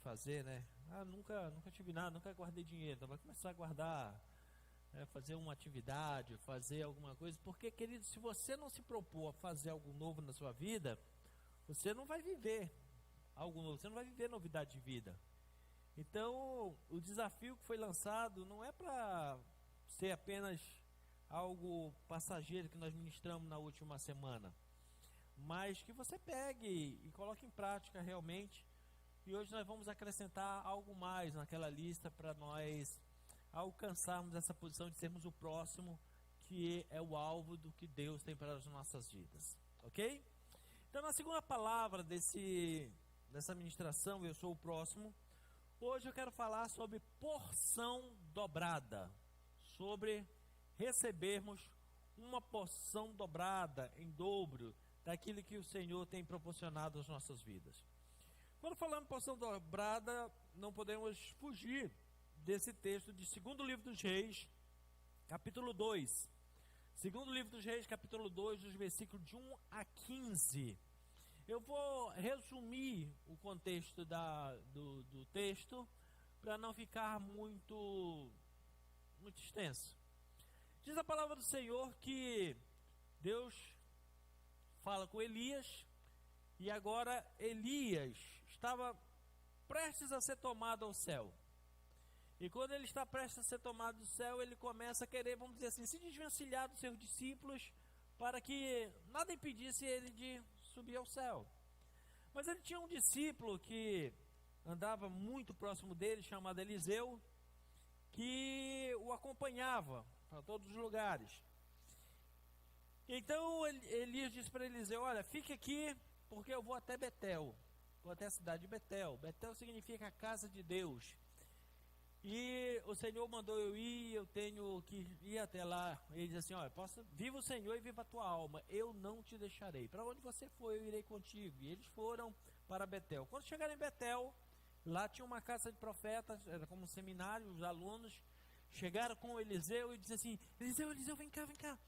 fazer, né? Nunca tive nada, nunca guardei dinheiro. Então vai começar a guardar, né? Fazer uma atividade, fazer alguma coisa. Porque, querido, se você não se propor a fazer algo novo na sua vida, você não vai viver algo novo, você não vai viver novidade de vida. Então, o desafio que foi lançado não é para ser apenas algo passageiro que nós ministramos na última semana, mas que você pegue e coloque em prática realmente. E hoje nós vamos acrescentar algo mais naquela lista para nós alcançarmos essa posição de sermos o próximo, que é o alvo do que Deus tem para as nossas vidas, ok? Então, na segunda palavra dessa ministração, eu sou o próximo. Hoje eu quero falar sobre porção dobrada, sobre recebermos uma porção dobrada, em dobro, daquilo que o Senhor tem proporcionado às nossas vidas. Quando falamos porção dobrada, não podemos fugir desse texto de 2º livro dos Reis, capítulo 2. 2º livro dos Reis, capítulo 2, dos versículos de 1 a 15. Eu vou resumir o contexto do texto para não ficar muito extenso. Diz a palavra do Senhor que Deus fala com Elias, e agora Elias estava prestes a ser tomado ao céu. E quando ele está prestes a ser tomado do céu, ele começa a querer, vamos dizer assim, se desvencilhar dos seus discípulos, para que nada impedisse ele de subir ao céu. Mas ele tinha um discípulo que andava muito próximo dele, chamado Eliseu, que o acompanhava para todos os lugares. Então Elias disse para Eliseu: olha, fique aqui, porque eu vou até Betel, vou até a cidade de Betel. Betel significa a casa de Deus. E o Senhor mandou eu ir, eu tenho que ir até lá. Ele diz assim: olha, viva o Senhor e viva a tua alma, eu não te deixarei. Para onde você for, eu irei contigo. E eles foram para Betel. Quando chegaram em Betel, lá tinha uma casa de profetas, era como um seminário. Os alunos chegaram com Eliseu e disseram assim: Eliseu, vem cá.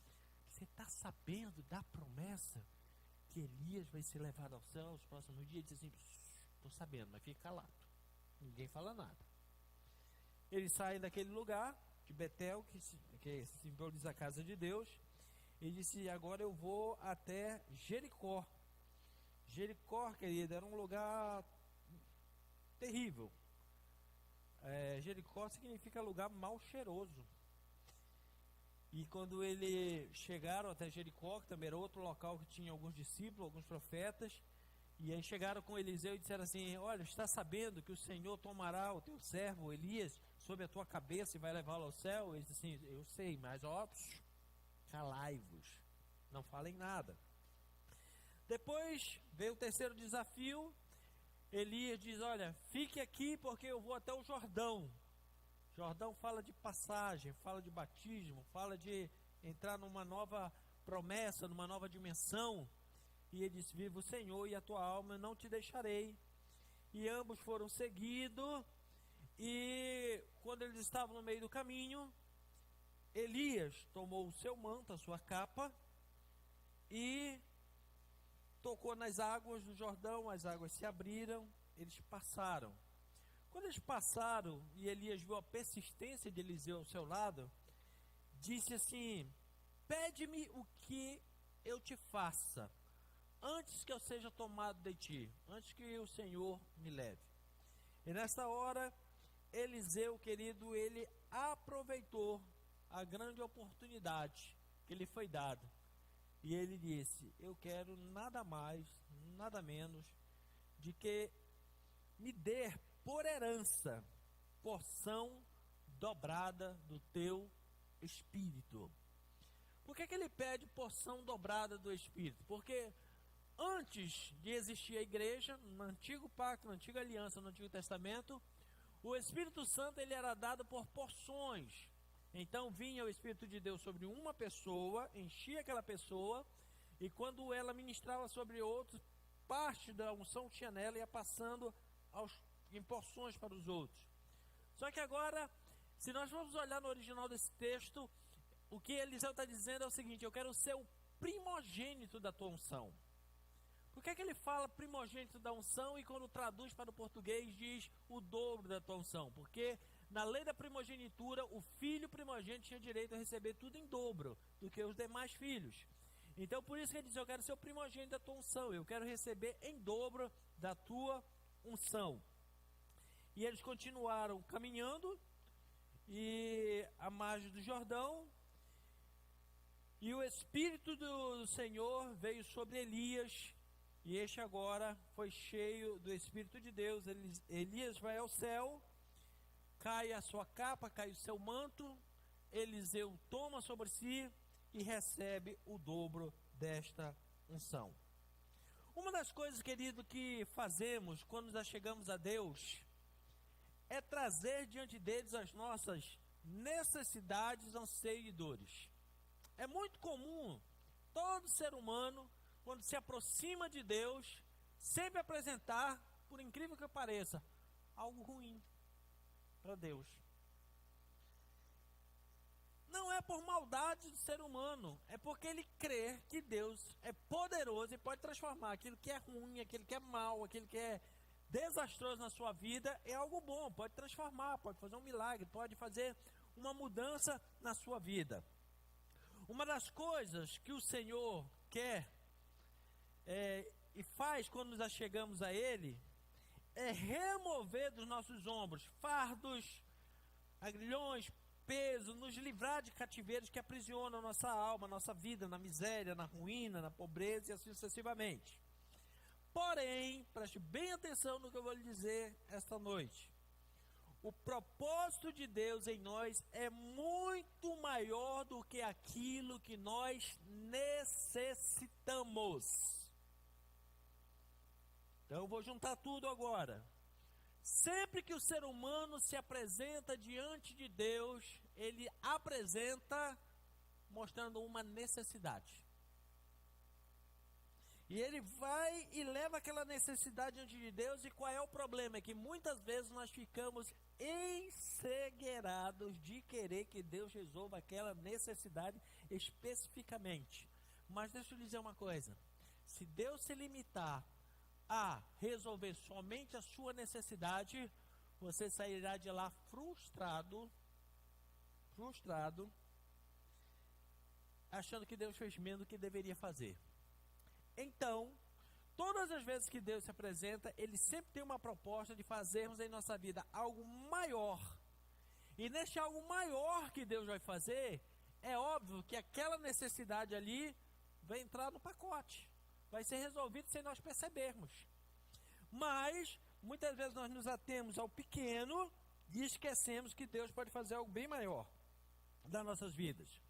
Você está sabendo da promessa que Elias vai ser levado ao céu nos próximos dias? Ele disse assim: estou sabendo, mas fica calado, ninguém fala nada. Eles saem daquele lugar de Betel, que simboliza a casa de Deus. Ele disse: agora eu vou até Jericó. Jericó, querido, era um lugar terrível. Jericó significa lugar mal cheiroso. E quando eles chegaram até Jericó, que também era outro local que tinha alguns discípulos, alguns profetas, e aí chegaram com Eliseu e disseram assim: olha, está sabendo que o Senhor tomará o teu servo Elias sobre a tua cabeça e vai levá-lo ao céu? Ele disse assim: eu sei, mas ó, calai-vos, não falem nada. Depois veio o terceiro desafio. Elias diz: olha, fique aqui, porque eu vou até o Jordão. Jordão fala de passagem, fala de batismo, fala de entrar numa nova promessa, numa nova dimensão. E ele disse: viva o Senhor e a tua alma, eu não te deixarei. E ambos foram seguidos. E quando eles estavam no meio do caminho, Elias tomou o seu manto, a sua capa, e tocou nas águas do Jordão. As águas se abriram, eles passaram. Quando eles passaram e Elias viu a persistência de Eliseu ao seu lado, disse assim: pede-me o que eu te faça, antes que eu seja tomado de ti, antes que o Senhor me leve. E nessa hora, Eliseu, querido, ele aproveitou a grande oportunidade que lhe foi dada. E ele disse: eu quero nada mais, nada menos, de que me dê por herança porção dobrada do teu Espírito. Por que ele pede porção dobrada do Espírito? Porque antes de existir a igreja, no antigo pacto, na antiga aliança, no Antigo Testamento, o Espírito Santo ele era dado por porções. Então vinha o Espírito de Deus sobre uma pessoa, enchia aquela pessoa, e quando ela ministrava sobre outros, parte da unção que tinha nela ia passando em porções para os outros. Só que agora, se nós vamos olhar no original desse texto, o que Eliseu está dizendo é o seguinte: eu quero ser o primogênito da tua unção. Por que ele fala primogênito da unção e quando traduz para o português diz o dobro da tua unção? Porque na lei da primogenitura, o filho primogênito tinha direito a receber tudo em dobro do que os demais filhos. Então por isso que ele diz, eu quero ser o primogênito da tua unção, eu quero receber em dobro da tua unção. E eles continuaram caminhando e à margem do Jordão, e o Espírito do Senhor veio sobre Elias, e este agora foi cheio do Espírito de Deus. Elias vai ao céu, cai a sua capa, cai o seu manto, Eliseu toma sobre si e recebe o dobro desta unção. Uma das coisas, querido, que fazemos quando nós chegamos a Deus é trazer diante deles as nossas necessidades, anseios e dores. É muito comum todo ser humano, quando se aproxima de Deus, sempre apresentar, por incrível que pareça, algo ruim para Deus. Não é por maldade do ser humano, é porque ele crê que Deus é poderoso e pode transformar aquilo que é ruim, aquilo que é mal, aquilo que é desastroso na sua vida, é algo bom, pode transformar, pode fazer um milagre, pode fazer uma mudança na sua vida. Uma das coisas que o Senhor quer e faz quando nós chegamos a Ele é remover dos nossos ombros fardos, agrilhões, peso, nos livrar de cativeiros que aprisionam a nossa alma, a nossa vida, na miséria, na ruína, na pobreza e assim sucessivamente. Porém, preste bem atenção no que eu vou lhe dizer esta noite. O propósito de Deus em nós é muito maior do que aquilo que nós necessitamos. Então eu vou juntar tudo agora. Sempre que o ser humano se apresenta diante de Deus, ele apresenta mostrando uma necessidade. E ele vai e leva aquela necessidade diante de Deus. E qual é o problema? É que muitas vezes nós ficamos encegueirados de querer que Deus resolva aquela necessidade especificamente. Mas deixa eu dizer uma coisa. Se Deus se limitar a resolver somente a sua necessidade, você sairá de lá frustrado, achando que Deus fez menos do que deveria fazer. Então, todas as vezes que Deus se apresenta, Ele sempre tem uma proposta de fazermos em nossa vida algo maior. E neste algo maior que Deus vai fazer, é óbvio que aquela necessidade ali vai entrar no pacote. Vai ser resolvido sem nós percebermos. Mas, muitas vezes nós nos atemos ao pequeno e esquecemos que Deus pode fazer algo bem maior das nossas vidas.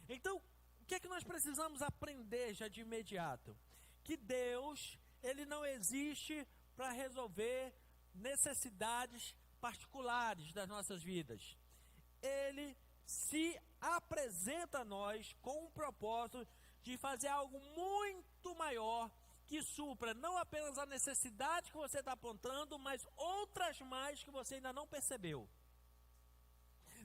Então, o que é que nós precisamos aprender já de imediato? Que Deus, Ele não existe para resolver necessidades particulares das nossas vidas. Ele se apresenta a nós com um propósito de fazer algo muito maior que supra não apenas a necessidade que você está apontando, mas outras mais que você ainda não percebeu.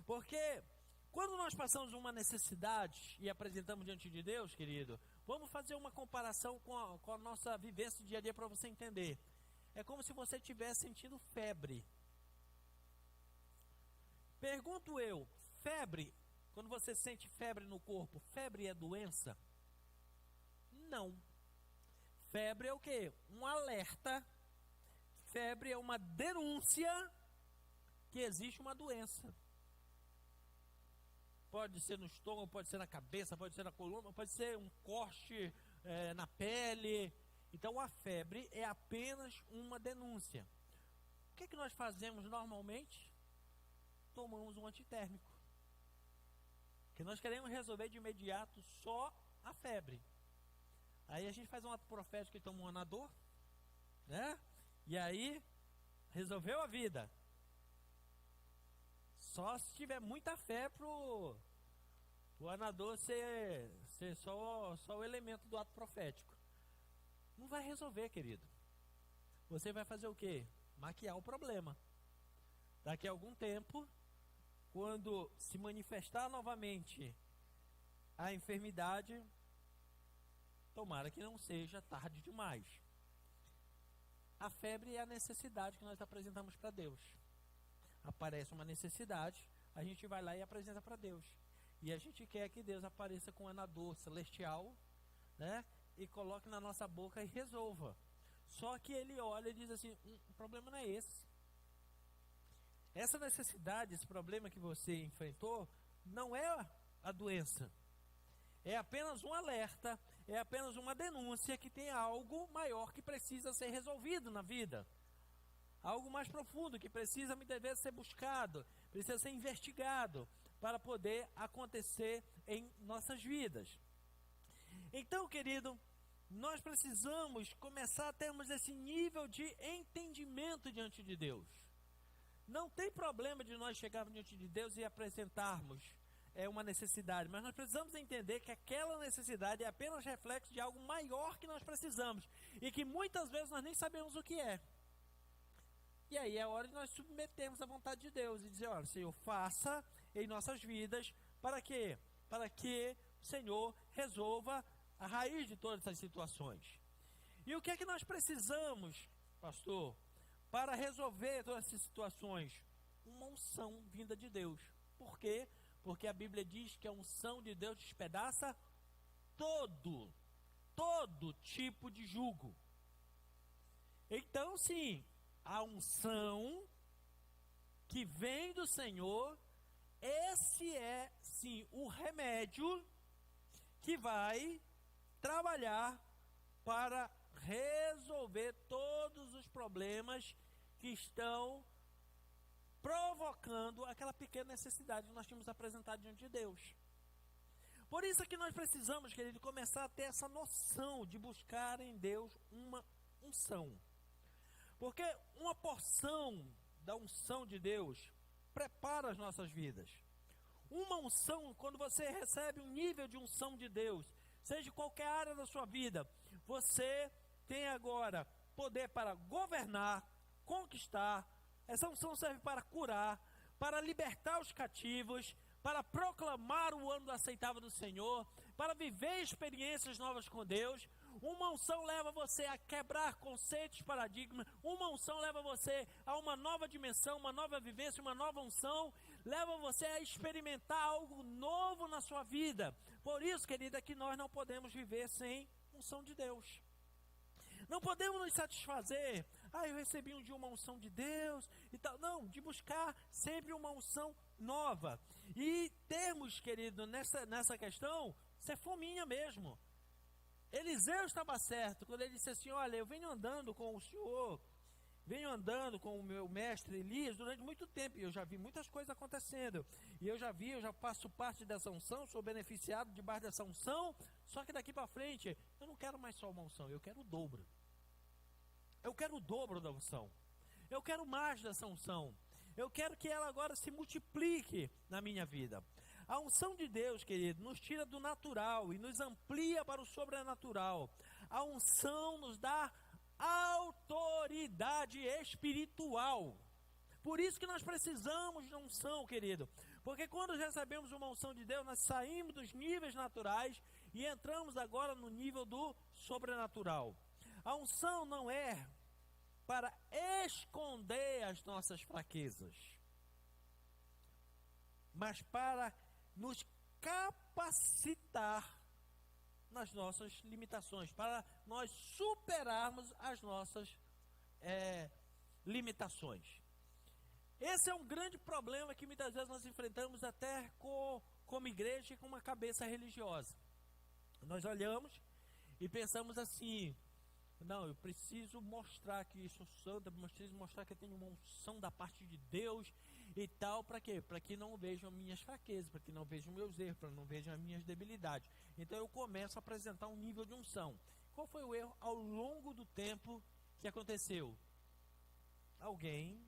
Porque quando nós passamos uma necessidade e apresentamos diante de Deus, querido, vamos fazer uma comparação com a nossa vivência do dia a dia para você entender. É como se você estivesse sentindo febre. Pergunto eu, febre, quando você sente febre no corpo, febre é doença? Não. Febre é o quê? Um alerta. Febre é uma denúncia que existe uma doença. Pode ser no estômago, pode ser na cabeça, pode ser na coluna, pode ser um corte na pele. Então a febre é apenas uma denúncia. O que é que nós fazemos normalmente? Tomamos um antitérmico. Porque nós queremos resolver de imediato só a febre. Aí a gente faz um ato profético e toma um anador, né? E aí resolveu a vida. Só se tiver muita fé pro anador ser só o elemento do ato profético. Não vai resolver, querido. Você vai fazer o quê? Maquiar o problema. Daqui a algum tempo, quando se manifestar novamente a enfermidade, tomara que não seja tarde demais. A febre é a necessidade que nós apresentamos para Deus. Aparece uma necessidade, a gente vai lá e apresenta para Deus. E a gente quer que Deus apareça com anador celestial, né? E coloque na nossa boca e resolva. Só que ele olha e diz assim, o problema não é esse. Essa necessidade, esse problema que você enfrentou, não é a doença. É apenas um alerta, é apenas uma denúncia que tem algo maior que precisa ser resolvido na vida. Algo mais profundo que precisa, me deve ser buscado, precisa ser investigado para poder acontecer em nossas vidas. Então, querido, nós precisamos começar a termos esse nível de entendimento diante de Deus. Não tem problema de nós chegarmos diante de Deus e apresentarmos uma necessidade, mas nós precisamos entender que aquela necessidade é apenas reflexo de algo maior que nós precisamos e que muitas vezes nós nem sabemos o que é. E aí é hora de nós submetermos à vontade de Deus e dizer, olha, Senhor, faça em nossas vidas para quê? Para que o Senhor resolva a raiz de todas essas situações. E o que é que nós precisamos, pastor, para resolver todas essas situações? Uma unção vinda de Deus. Por quê? Porque a Bíblia diz que a unção de Deus despedaça todo tipo de jugo. Então, sim, a unção que vem do Senhor, esse é, sim, o remédio que vai trabalhar para resolver todos os problemas que estão provocando aquela pequena necessidade que nós tínhamos apresentado diante de Deus. Por isso é que nós precisamos, querido, começar a ter essa noção de buscar em Deus uma unção. Porque uma porção da unção de Deus prepara as nossas vidas. Uma unção, quando você recebe um nível de unção de Deus, seja em qualquer área da sua vida, você tem agora poder para governar, conquistar. Essa unção serve para curar, para libertar os cativos, para proclamar o ano aceitável do Senhor, para viver experiências novas com Deus. Uma unção leva você a quebrar conceitos, paradigmas. Uma unção leva você a uma nova dimensão, uma nova vivência, uma nova unção. Leva você a experimentar algo novo na sua vida. Por isso, querida, que nós não podemos viver sem unção de Deus. Não podemos nos satisfazer. Eu recebi um dia uma unção de Deus e tal. Não, de buscar sempre uma unção nova. E termos, querido, nessa questão, ser fominha mesmo. Eliseu estava certo quando ele disse assim, olha, eu venho andando com o Senhor, venho andando com o meu mestre Elias durante muito tempo, e eu já vi muitas coisas acontecendo, e eu já faço parte dessa unção, sou beneficiado debaixo dessa unção, só que daqui para frente, eu não quero mais só uma unção, eu quero o dobro. Eu quero o dobro da unção, eu quero mais dessa unção, eu quero que ela agora se multiplique na minha vida. A unção de Deus, querido, nos tira do natural e nos amplia para o sobrenatural. A unção nos dá autoridade espiritual. Por isso que nós precisamos de unção, querido. Porque quando recebemos uma unção de Deus, nós saímos dos níveis naturais e entramos agora no nível do sobrenatural. A unção não é para esconder as nossas fraquezas, mas para nos capacitar nas nossas limitações, para nós superarmos as nossas limitações. Esse é um grande problema que muitas vezes nós enfrentamos até como igreja e com uma cabeça religiosa. Nós olhamos e pensamos assim, não, eu preciso mostrar que sou santo, eu preciso mostrar que eu tenho uma unção da parte de Deus e tal, para quê? Para que não vejam minhas fraquezas, para que não vejam meus erros, para que não vejam as minhas debilidades. Então eu começo a apresentar um nível de unção. Qual foi o erro ao longo do tempo que aconteceu? Alguém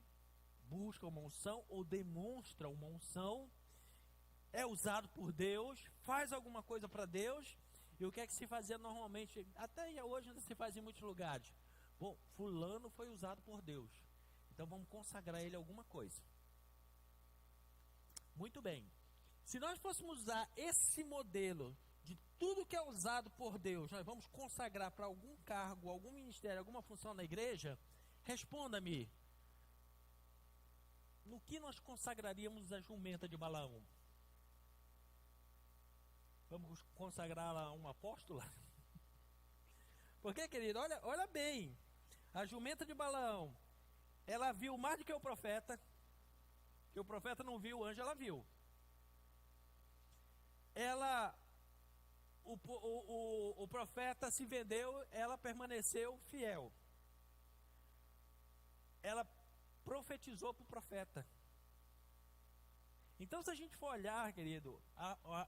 busca uma unção ou demonstra uma unção, é usado por Deus, faz alguma coisa para Deus, e o que é que se fazia normalmente, até hoje ainda se faz em muitos lugares. Bom, fulano foi usado por Deus, então vamos consagrar ele alguma coisa. Muito bem. Se nós fôssemos usar esse modelo de tudo que é usado por Deus, nós vamos consagrar para algum cargo, algum ministério, alguma função na igreja, responda-me. No que nós consagraríamos a jumenta de Balaão? Vamos consagrá-la a um apóstolo? Porque, querido, olha bem. A jumenta de Balaão, ela viu mais do que o profeta. Que o profeta não viu, o anjo ela viu. O profeta se vendeu, ela permaneceu fiel. Ela profetizou para o profeta. Então, se a gente for olhar, querido,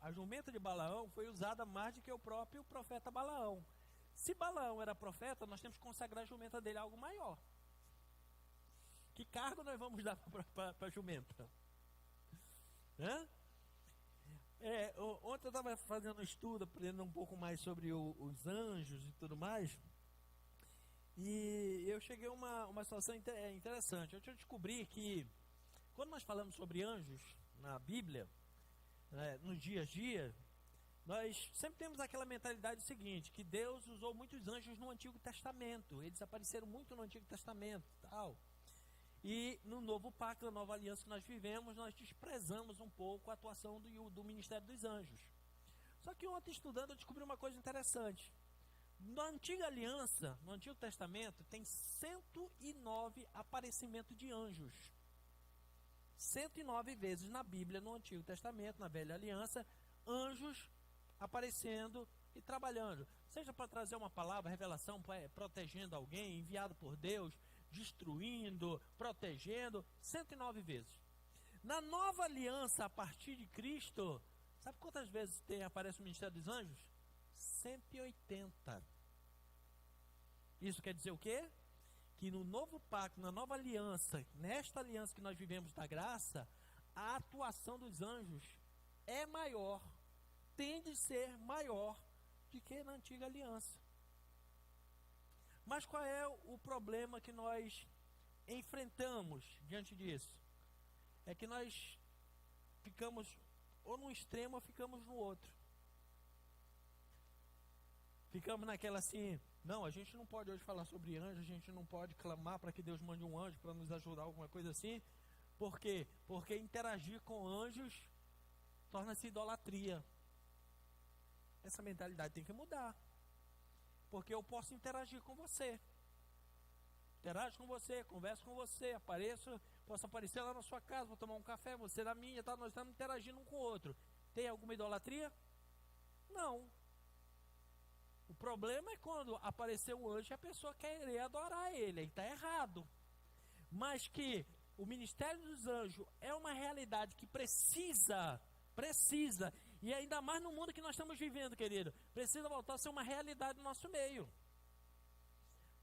a jumenta de Balaão foi usada mais do que o próprio profeta Balaão. Se Balaão era profeta, nós temos que consagrar a jumenta dele a algo maior. Que cargo nós vamos dar para a jumenta? Ontem eu estava fazendo um estudo, aprendendo um pouco mais sobre os anjos e tudo mais. E eu cheguei a uma situação interessante. Eu descobri que, quando nós falamos sobre anjos na Bíblia, no dia a dia, nós sempre temos aquela mentalidade seguinte, que Deus usou muitos anjos no Antigo Testamento. Eles apareceram muito no Antigo Testamento, tal. E no novo pacto, na nova aliança que nós vivemos, nós desprezamos um pouco a atuação do ministério dos anjos. Só que ontem, estudando, eu descobri uma coisa interessante. Na antiga aliança, no Antigo Testamento, tem 109 aparecimentos de anjos. 109 vezes na Bíblia, no Antigo Testamento, na Velha Aliança, anjos aparecendo e trabalhando. Seja para trazer uma palavra, revelação, protegendo alguém, enviado por Deus, destruindo, protegendo, 109 vezes. Na nova aliança, a partir de Cristo, sabe quantas vezes aparece o ministério dos anjos? 180. Isso quer dizer o quê? Que no novo pacto, na nova aliança, nesta aliança que nós vivemos da graça, a atuação dos anjos é maior, tende a ser maior do que na antiga aliança. Mas qual é o problema que nós enfrentamos diante disso? É que nós ficamos ou num extremo ou ficamos no outro. Ficamos naquela assim, não, a gente não pode hoje falar sobre anjos, a gente não pode clamar para que Deus mande um anjo para nos ajudar, alguma coisa assim. Por quê? Porque interagir com anjos torna-se idolatria. Essa mentalidade tem que mudar. Porque eu posso interagir com você. Interajo com você, converso com você, posso aparecer lá na sua casa, vou tomar um café, você na minha, tá? Nós estamos interagindo um com o outro. Tem alguma idolatria? Não. O problema é quando aparecer um anjo e a pessoa querer adorar ele, aí está errado. Mas que o ministério dos anjos é uma realidade que precisa, e ainda mais no mundo que nós estamos vivendo, querido, precisa voltar a ser uma realidade no nosso meio.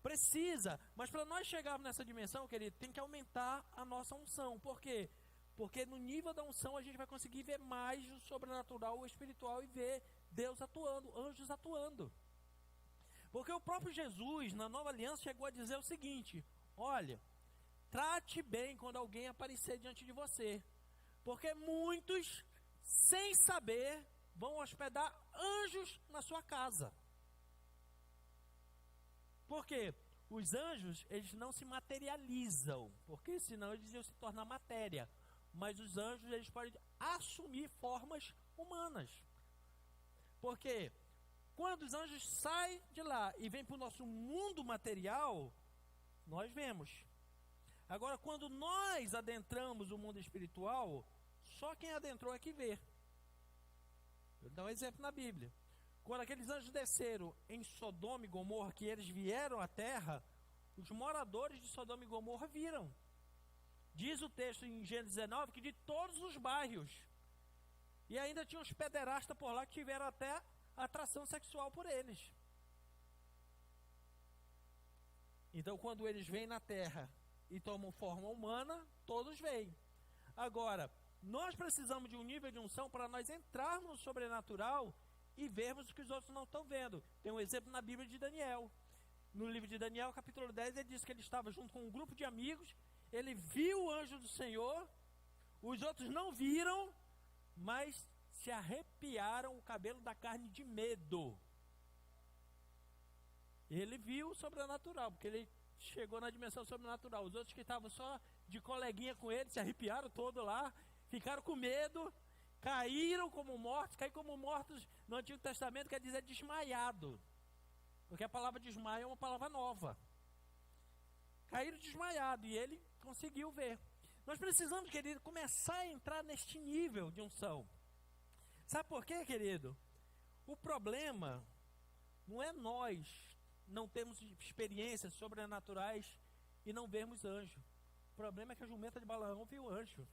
Precisa, mas para nós chegarmos nessa dimensão, querido, tem que aumentar a nossa unção. Por quê? Porque no nível da unção a gente vai conseguir ver mais o sobrenatural, o espiritual, e ver Deus atuando, anjos atuando. Porque o próprio Jesus, na nova aliança, chegou a dizer o seguinte: olha, trate bem quando alguém aparecer diante de você, porque muitos, sem saber, vão hospedar anjos na sua casa. Por quê? Os anjos, eles não se materializam, porque senão eles iam se tornar matéria. Mas os anjos, eles podem assumir formas humanas. Porque quando os anjos saem de lá e vêm para o nosso mundo material, nós vemos. Agora, quando nós adentramos o mundo espiritual, só quem adentrou é que vê. Eu vou dar um exemplo na Bíblia. Quando aqueles anjos desceram em Sodoma e Gomorra, que eles vieram à terra, os moradores de Sodoma e Gomorra viram. Diz o texto em Gênesis 19 que de todos os bairros. E ainda tinha uns pederastas por lá que tiveram até atração sexual por eles. Então, quando eles vêm na terra e tomam forma humana, todos veem. Agora, nós precisamos de um nível de unção para nós entrarmos no sobrenatural e vermos o que os outros não estão vendo. Tem um exemplo na Bíblia de Daniel. No livro de Daniel, capítulo 10, ele diz que ele estava junto com um grupo de amigos, ele viu o anjo do Senhor, os outros não viram, mas se arrepiaram o cabelo da carne de medo. Ele viu o sobrenatural, porque ele chegou na dimensão sobrenatural. Os outros que estavam só de coleguinha com ele, se arrepiaram todo lá, ficaram com medo, caíram como mortos. Cair como mortos no Antigo Testamento quer dizer desmaiado, porque a palavra desmaio é uma palavra nova. Caíram desmaiados e ele conseguiu ver. Nós precisamos, querido, começar a entrar neste nível de unção. Sabe por quê, querido? O problema não é nós não termos experiências sobrenaturais e não vermos anjo. O problema é que a jumenta de Balaão viu anjo.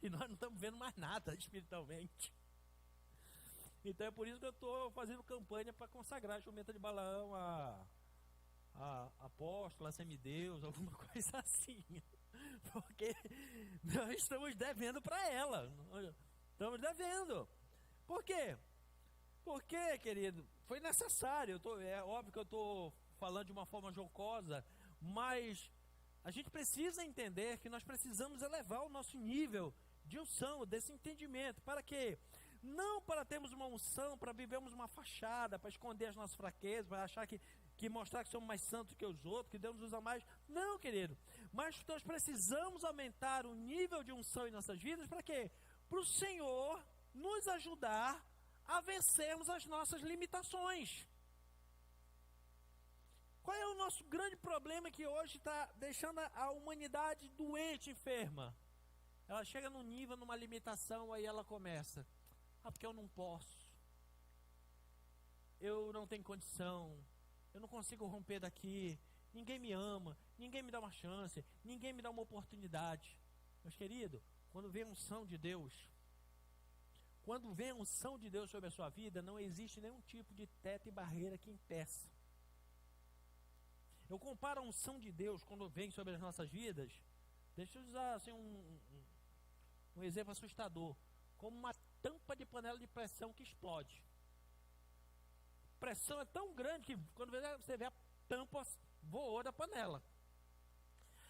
E nós não estamos vendo mais nada espiritualmente. Então é por isso que eu estou fazendo campanha para consagrar a jumenta de Balaão a apóstola, a semideus, alguma coisa assim. Porque nós estamos devendo para ela. Estamos devendo. Por quê? Porque, querido, foi necessário. É óbvio que eu estou falando de uma forma jocosa, mas a gente precisa entender que nós precisamos elevar o nosso nível de unção, desse entendimento. Para quê? Não para termos uma unção, para vivermos uma fachada, para esconder as nossas fraquezas, para achar que mostrar que somos mais santos que os outros, que Deus nos usa mais. Não, querido. Mas nós precisamos aumentar o nível de unção em nossas vidas. Para quê? Para o Senhor nos ajudar a vencermos as nossas limitações. Qual é o nosso grande problema que hoje está deixando a humanidade doente, enferma? Ela chega num nível, numa limitação, aí ela começa. Porque eu não posso. Eu não tenho condição. Eu não consigo romper daqui. Ninguém me ama. Ninguém me dá uma chance. Ninguém me dá uma oportunidade. Meus queridos, quando vem a unção de Deus, sobre a sua vida, não existe nenhum tipo de teto e barreira que impeça. Eu comparo a unção de Deus quando vem sobre as nossas vidas, deixa eu usar assim, um exemplo assustador, como uma tampa de panela de pressão que explode. A pressão é tão grande que quando você vê a tampa voou da panela.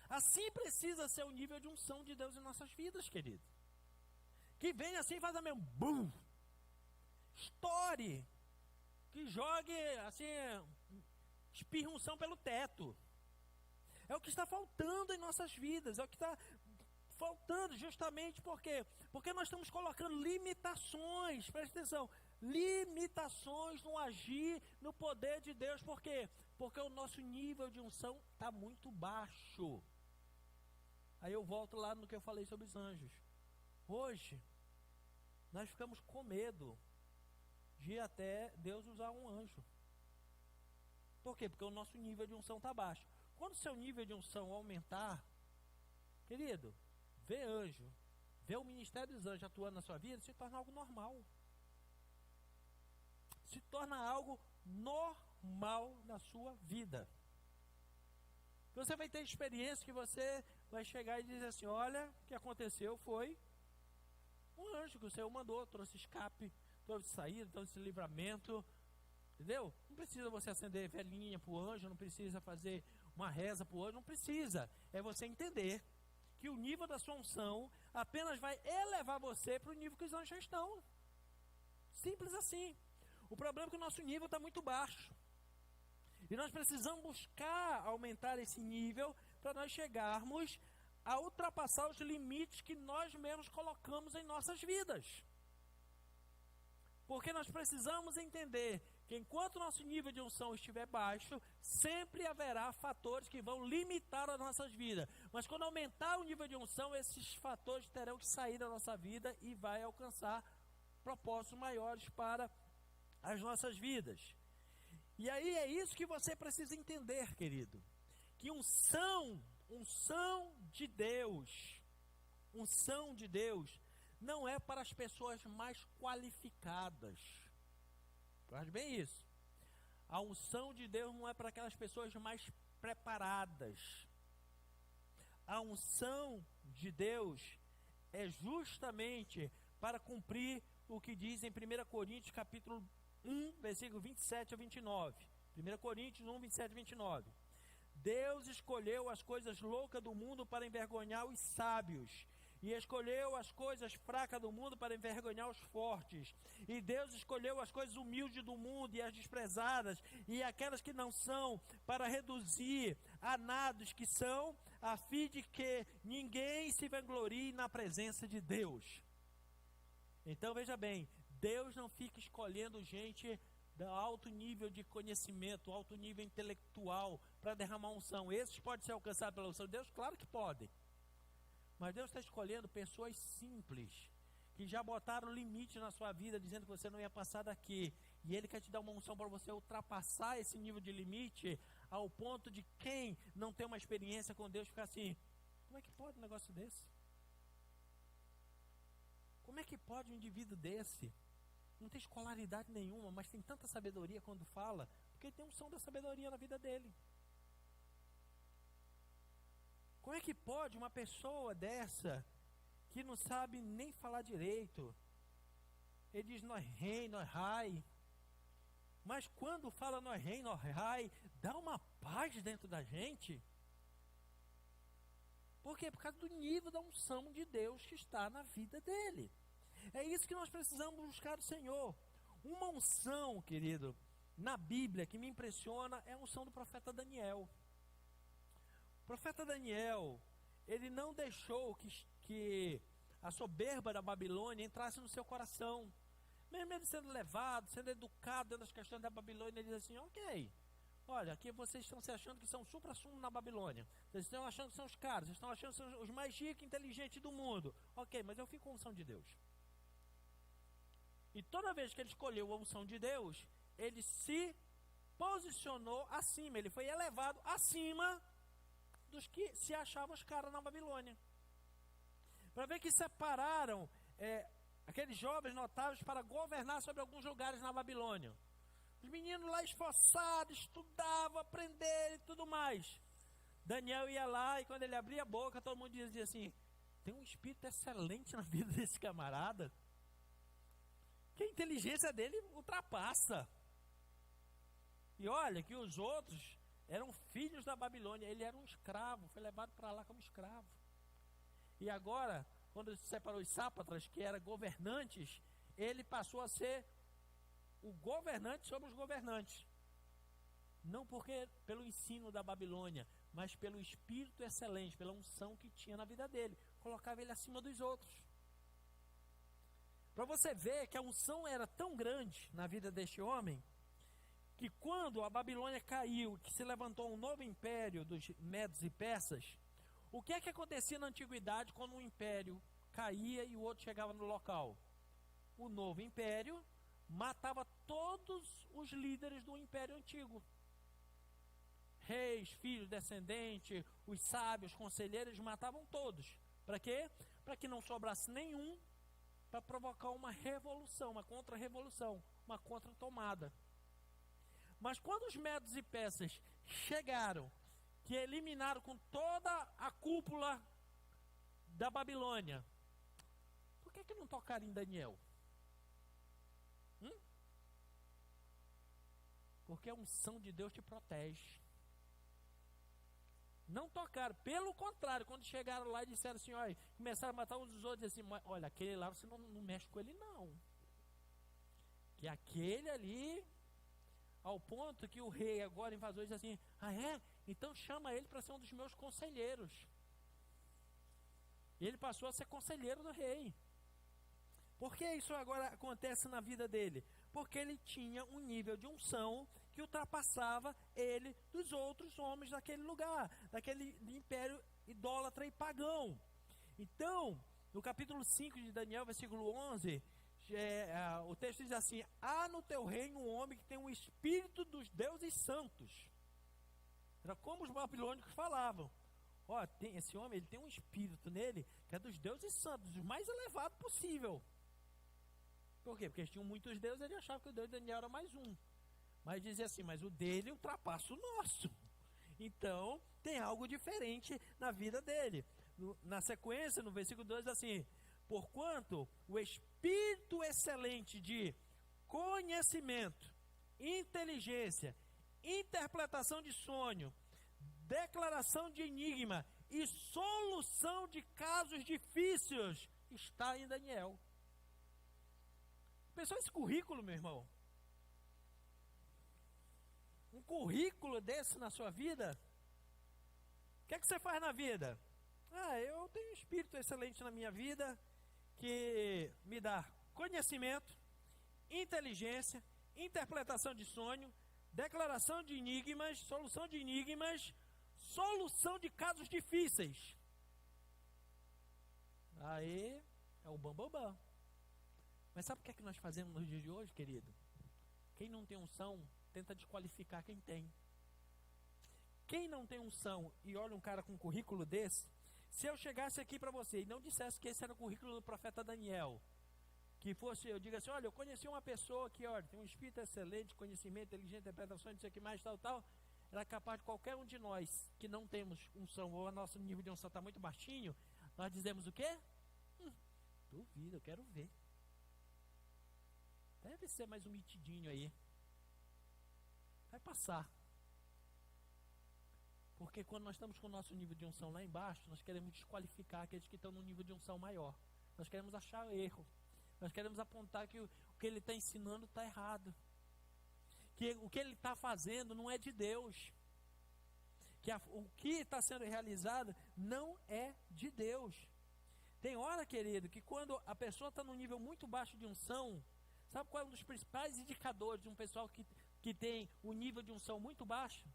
Assim precisa ser o nível de unção de Deus em nossas vidas, querido. Que venha assim e faça mesmo, bum, estoure, que jogue assim, espirre unção pelo teto. É o que está faltando em nossas vidas, é o que está faltando justamente porque nós estamos colocando limitações, presta atenção, limitações no agir, no poder de Deus. Por quê? Porque o nosso nível de unção está muito baixo. Aí eu volto lá no que eu falei sobre os anjos. Hoje, nós ficamos com medo de até Deus usar um anjo. Por quê? Porque o nosso nível de unção está baixo. Quando o seu nível de unção aumentar, querido, ver anjo, ver o ministério dos anjos atuando na sua vida, se torna algo normal. Se torna algo normal na sua vida. Você vai ter experiência que você vai chegar e dizer assim, olha, o que aconteceu foi um anjo que o Senhor mandou, trouxe escape, trouxe saída, trouxe livramento, entendeu? Não precisa você acender velhinha para o anjo, não precisa fazer uma reza para o anjo, não precisa. É você entender que o nível da sua unção apenas vai elevar você para o nível que os anjos já estão. Simples assim. O problema é que o nosso nível está muito baixo. E nós precisamos buscar aumentar esse nível para nós chegarmos a ultrapassar os limites que nós mesmos colocamos em nossas vidas. Porque nós precisamos entender que enquanto o nosso nível de unção estiver baixo, sempre haverá fatores que vão limitar as nossas vidas. Mas quando aumentar o nível de unção, esses fatores terão que sair da nossa vida e vai alcançar propósitos maiores para as nossas vidas. E aí é isso que você precisa entender, querido. Que unção de Deus não é para as pessoas mais qualificadas. Faz bem isso. A unção de Deus não é para aquelas pessoas mais preparadas. A unção de Deus é justamente para cumprir o que diz em 1 Coríntios capítulo 1, versículo 27 a 29. 1 Coríntios 1, 27 a 29. Deus escolheu as coisas loucas do mundo para envergonhar os sábios, e escolheu as coisas fracas do mundo para envergonhar os fortes. E Deus escolheu as coisas humildes do mundo e as desprezadas, e aquelas que não são, para reduzir a nada os que são, a fim de que ninguém se vanglorie na presença de Deus. Então veja bem, Deus não fica escolhendo gente de alto nível de conhecimento, alto nível intelectual, para derramar unção. Esses podem ser alcançados pela unção de Deus? Claro que podem. Mas Deus está escolhendo pessoas simples, que já botaram limite na sua vida, dizendo que você não ia passar daqui. E Ele quer te dar uma unção para você ultrapassar esse nível de limite, ao ponto de quem não tem uma experiência com Deus ficar assim, como é que pode um negócio desse? Como é que pode um indivíduo desse? Não tem escolaridade nenhuma, mas tem tanta sabedoria quando fala, porque tem unção da sabedoria na vida dele. Como é que pode uma pessoa dessa, que não sabe nem falar direito, ele diz nós rei, nós rai, mas quando fala nós rei, nós rai, dá uma paz dentro da gente? Por quê? Por causa do nível da unção de Deus que está na vida dele. É isso que nós precisamos buscar do Senhor. Uma unção, querido, na Bíblia que me impressiona é a unção do profeta Daniel. O profeta Daniel, ele não deixou que a soberba da Babilônia entrasse no seu coração. Mesmo ele sendo levado, sendo educado dentro das questões da Babilônia, ele diz assim, ok, olha, aqui vocês estão se achando que são supra-sumo na Babilônia. Vocês estão achando que são os caras, vocês estão achando que são os mais ricos e inteligentes do mundo. Ok, mas eu fico com a unção de Deus. E toda vez que ele escolheu a unção de Deus, ele se posicionou acima, ele foi elevado acima dos que se achavam os caras na Babilônia. Para ver que separaram aqueles jovens notáveis para governar sobre alguns lugares na Babilônia. Os meninos lá esforçados, estudavam, aprenderam e tudo mais. Daniel ia lá e quando ele abria a boca, todo mundo dizia assim, tem um espírito excelente na vida desse camarada, que a inteligência dele ultrapassa. E olha que os outros eram filhos da Babilônia, ele era um escravo, foi levado para lá como escravo. E agora, quando se separou os sápatras, que eram governantes, ele passou a ser o governante sobre os governantes. Não porque pelo ensino da Babilônia, mas pelo espírito excelente, pela unção que tinha na vida dele. Colocava ele acima dos outros. Para você ver que a unção era tão grande na vida deste homem, que quando a Babilônia caiu, que se levantou um novo império dos Medos e Persas, o que é que acontecia na antiguidade quando um império caía e o outro chegava no local? O novo império matava todos os líderes do império antigo. Reis, filhos, descendentes, os sábios, conselheiros, matavam todos. Para quê? Para que não sobrasse nenhum para provocar uma revolução, uma contra-revolução, uma contra-tomada. Mas quando os Medos e Persas chegaram, que eliminaram com toda a cúpula da Babilônia, por que não tocaram em Daniel? Porque a unção de Deus te protege. Não tocaram, pelo contrário, quando chegaram lá e disseram assim, olha, começaram a matar uns dos outros, assim, olha, aquele lá você não mexe com ele não. Que aquele ali, ao ponto que o rei agora invasou e disse assim, ah é? Então chama ele para ser um dos meus conselheiros. E ele passou a ser conselheiro do rei. Por que isso agora acontece na vida dele? Porque ele tinha um nível de unção que ultrapassava ele dos outros homens daquele lugar, daquele império idólatra e pagão. Então, no capítulo 5 de Daniel, versículo 11, o texto diz assim, há no teu reino um homem que tem um espírito dos deuses santos. Era como os babilônicos falavam. Ó, esse homem, ele tem um espírito nele que é dos deuses santos, o mais elevado possível. Por quê? Porque eles tinham muitos deuses, ele achava que o Deus de Daniel era mais um. Mas dizia assim, mas o dele ultrapassa o nosso. Então, tem algo diferente na vida dele. Na sequência, no versículo 2, assim, porquanto o espírito excelente de conhecimento, inteligência, interpretação de sonho, declaração de enigma e solução de casos difíceis está em Daniel. Pensou esse currículo, meu irmão? Um currículo desse na sua vida? O que é que você faz na vida? Eu tenho um espírito excelente na minha vida que me dá conhecimento, inteligência, interpretação de sonho, declaração de enigmas, solução de casos difíceis. Aí é o bambambam. Mas sabe o que é que nós fazemos nos dias de hoje, querido? Quem não tem unção, tenta desqualificar quem tem. Quem não tem unção e olha um cara com um currículo desse, se eu chegasse aqui para você e não dissesse que esse era o currículo do profeta Daniel, que fosse, eu diga assim, olha, eu conheci uma pessoa que, olha, tem um espírito excelente, conhecimento, inteligente, interpretação, não sei o que mais, tal, era capaz de qualquer um de nós que não temos unção, ou o nosso nível de unção está muito baixinho, nós dizemos o quê? Duvido, eu quero ver. Deve ser mais um mitidinho aí. Vai passar. Porque quando nós estamos com o nosso nível de unção lá embaixo, nós queremos desqualificar aqueles que estão no nível de unção maior. Nós queremos achar erro. Nós queremos apontar que o que ele está ensinando está errado. Que o que ele está fazendo não é de Deus. Que o que está sendo realizado não é de Deus. Tem hora, querido, que quando a pessoa está num nível muito baixo de unção, sabe qual é um dos principais indicadores de um pessoal que tem um nível de unção muito baixo?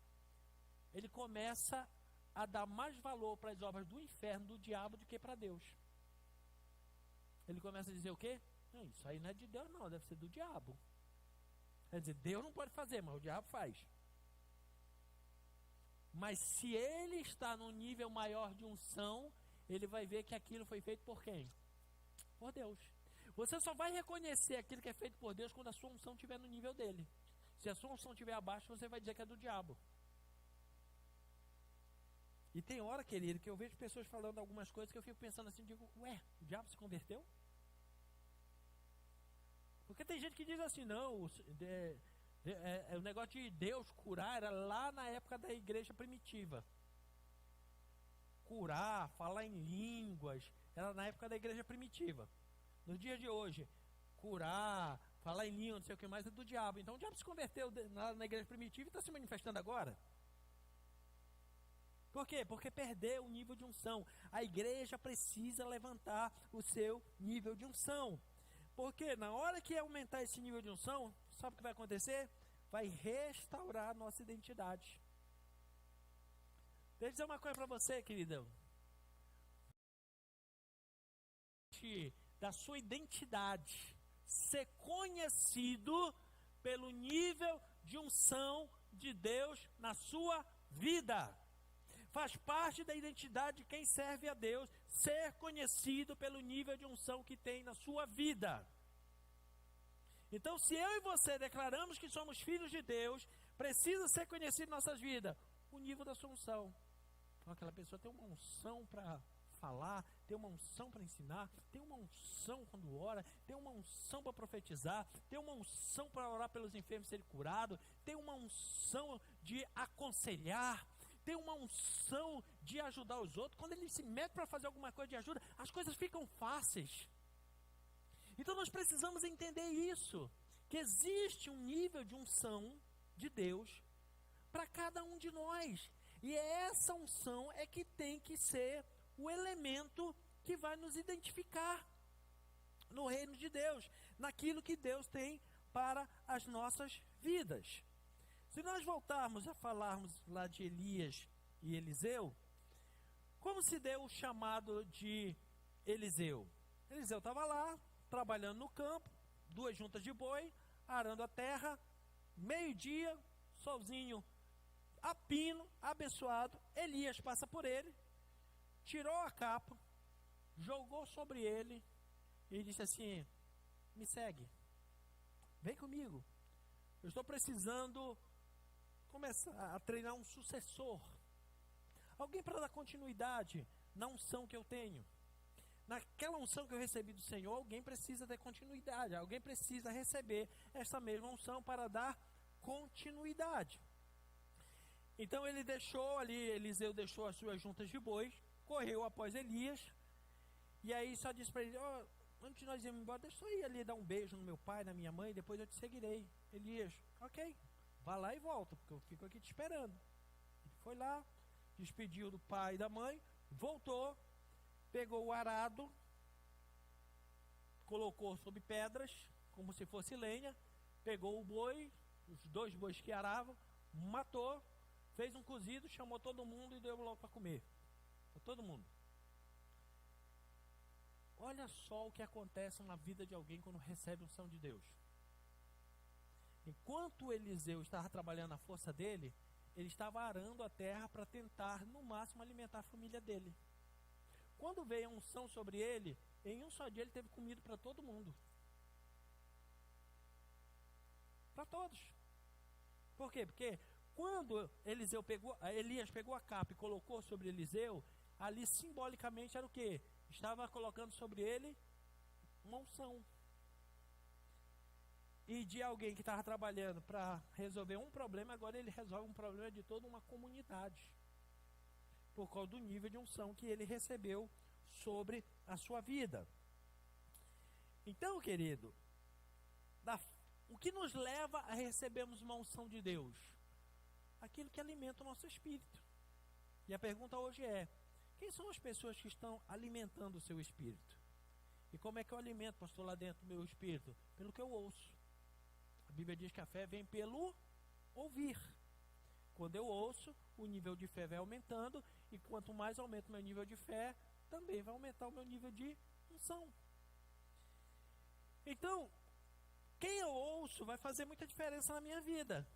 Ele começa a dar mais valor para as obras do inferno, do diabo, do que para Deus. Ele começa a dizer o quê? Não, isso aí não é de Deus não, deve ser do diabo. Quer dizer, Deus não pode fazer, mas o diabo faz. Mas se ele está num nível maior de unção, ele vai ver que aquilo foi feito por quem? Por Deus. Você só vai reconhecer aquilo que é feito por Deus quando a sua unção estiver no nível dele. Se a sua unção estiver abaixo, você vai dizer que é do diabo. E tem hora, querido, que eu vejo pessoas falando algumas coisas que eu fico pensando assim, digo, o diabo se converteu? Porque tem gente que diz assim, não, o negócio de Deus curar era lá na época da igreja primitiva. Curar, falar em línguas, era na época da igreja primitiva. Nos dias de hoje, curar, falar em língua, não sei o que mais, é do diabo. Então o diabo se converteu na igreja primitiva e está se manifestando agora. Por quê? Porque perdeu o nível de unção. A igreja precisa levantar o seu nível de unção. Porque na hora que aumentar esse nível de unção, sabe o que vai acontecer? Vai restaurar a nossa identidade. Deixa eu dizer uma coisa para você, queridão. Da sua identidade ser conhecido pelo nível de unção de Deus na sua vida. Faz parte da identidade de quem serve a Deus ser conhecido pelo nível de unção que tem na sua vida. Então, se eu e você declaramos que somos filhos de Deus, precisa ser conhecido em nossas vidas o nível da sua unção. Então, aquela pessoa tem uma unção para falar, tem uma unção para ensinar, tem uma unção quando ora, tem uma unção para profetizar, tem uma unção para orar pelos enfermos serem curados, tem uma unção de aconselhar, tem uma unção de ajudar os outros. Quando ele se mete para fazer alguma coisa de ajuda, as coisas ficam fáceis. Então nós precisamos entender isso, que existe um nível de unção de Deus para cada um de nós. E essa unção é que tem que ser o elemento que vai nos identificar no reino de Deus, naquilo que Deus tem para as nossas vidas. Se nós voltarmos a falarmos lá de Elias e Eliseu, como se deu o chamado de Eliseu? Eliseu estava lá, trabalhando no campo, 2 juntas de boi, arando a terra, meio-dia, solzinho a pino, abençoado. Elias passa por ele, tirou a capa, jogou sobre ele e disse assim: me segue, vem comigo, eu estou precisando começar a treinar um sucessor, alguém para dar continuidade na unção que eu tenho. Naquela unção que eu recebi do Senhor, alguém precisa ter continuidade, alguém precisa receber essa mesma unção para dar continuidade. Então ele deixou ali, Eliseu deixou as suas juntas de bois, correu após Elias, e aí só disse para ele, antes de nós irmos embora, deixa eu ir ali dar um beijo no meu pai, na minha mãe, depois eu te seguirei. Elias, ok, vá lá e volta, porque eu fico aqui te esperando. Ele foi lá, despediu do pai e da mãe, voltou, pegou o arado, colocou sobre pedras, como se fosse lenha, pegou o boi, os 2 bois que aravam, matou, fez um cozido, chamou todo mundo e deu logo para comer. Para todo mundo. Olha só o que acontece na vida de alguém quando recebe unção de Deus. Enquanto Eliseu estava trabalhando a força dele, ele estava arando a terra para tentar, no máximo, alimentar a família dele. Quando veio a unção sobre ele, em um só dia ele teve comida para todo mundo. Para todos. Por quê? Porque quando Elias pegou a capa e colocou sobre Eliseu, ali simbolicamente era o quê? Estava colocando sobre ele uma unção. E de alguém que estava trabalhando para resolver um problema, agora ele resolve um problema de toda uma comunidade. Por causa do nível de unção que ele recebeu sobre a sua vida. Então, querido, o que nos leva a recebermos uma unção de Deus? Aquilo que alimenta o nosso espírito. E a pergunta hoje é, quem são as pessoas que estão alimentando o seu espírito? E como é que eu alimento, pastor, lá dentro do meu espírito? Pelo que eu ouço. A Bíblia diz que a fé vem pelo ouvir. Quando eu ouço, o nível de fé vai aumentando, e quanto mais aumenta o meu nível de fé, também vai aumentar o meu nível de unção. Então, quem eu ouço vai fazer muita diferença na minha vida.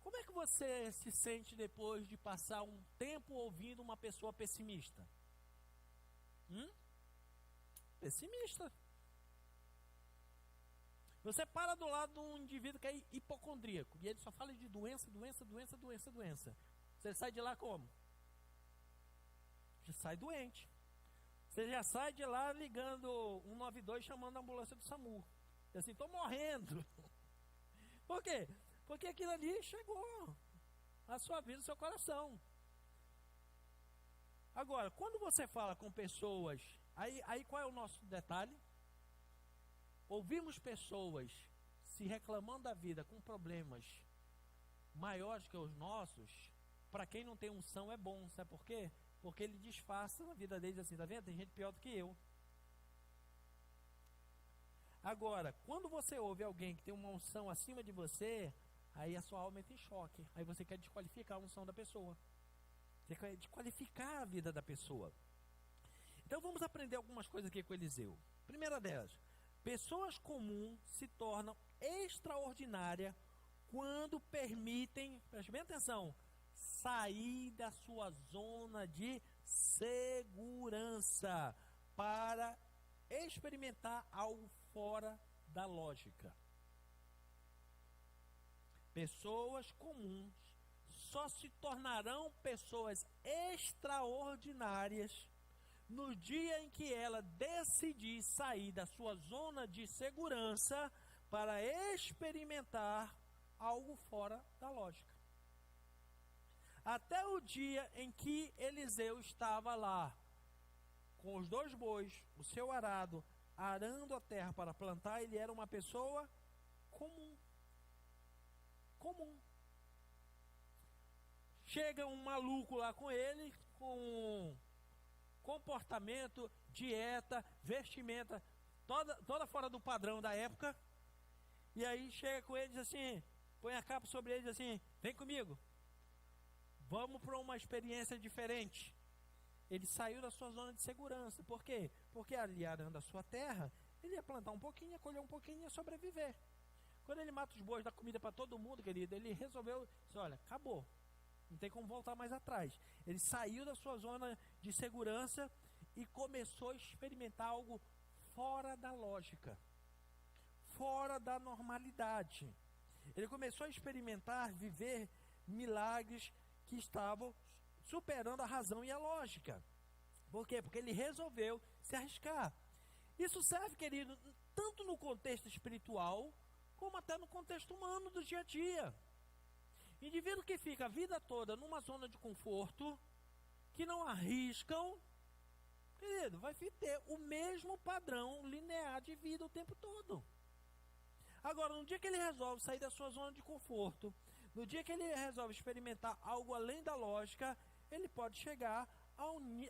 Como é que você se sente depois de passar um tempo ouvindo uma pessoa pessimista? Pessimista. Você para do lado de um indivíduo que é hipocondríaco, e ele só fala de doença, doença, doença, doença, doença. Você sai de lá como? Já sai doente. Você já sai de lá ligando 192, chamando a ambulância do SAMU. E assim, estou morrendo. Por quê? Porque aquilo ali chegou à sua vida, ao seu coração. Agora, quando você fala com pessoas, aí qual é o nosso detalhe? Ouvimos pessoas se reclamando da vida com problemas maiores que os nossos. Para quem não tem unção é bom, sabe por quê? Porque ele disfarça na vida deles assim, tá vendo? Tem gente pior do que eu. Agora, quando você ouve alguém que tem uma unção acima de você, aí a sua alma entra em choque. Aí você quer desqualificar a unção da pessoa. Você quer desqualificar a vida da pessoa. Então vamos aprender algumas coisas aqui com Eliseu. Primeira delas, pessoas comuns se tornam extraordinárias quando permitem, preste bem atenção, sair da sua zona de segurança para experimentar algo fora da lógica. Pessoas comuns só se tornarão pessoas extraordinárias no dia em que ela decidir sair da sua zona de segurança para experimentar algo fora da lógica. Até o dia em que Eliseu estava lá, com os 2 bois, o seu arado, arando a terra para plantar, ele era uma pessoa comum. Comum. Chega um maluco lá com ele, com comportamento, dieta, vestimenta, toda fora do padrão da época. E aí chega com ele e diz assim, põe a capa sobre ele e diz assim, vem comigo. Vamos para uma experiência diferente. Ele saiu da sua zona de segurança. Por quê? Porque ali arando a sua terra, ele ia plantar um pouquinho, ia colher um pouquinho e ia sobreviver. Quando ele mata os bois, dá comida para todo mundo, querido, ele resolveu, disse, olha, acabou. Não tem como voltar mais atrás. Ele saiu da sua zona de segurança e começou a experimentar algo fora da lógica, fora da normalidade. Ele começou a experimentar, viver milagres que estavam superando a razão e a lógica. Por quê? Porque ele resolveu se arriscar. Isso serve, querido, tanto no contexto espiritual, como até no contexto humano do dia a dia. Indivíduo que fica a vida toda numa zona de conforto, que não arriscam, querido, vai ter o mesmo padrão linear de vida o tempo todo. Agora, no dia que ele resolve sair da sua zona de conforto, no dia que ele resolve experimentar algo além da lógica, ele pode chegar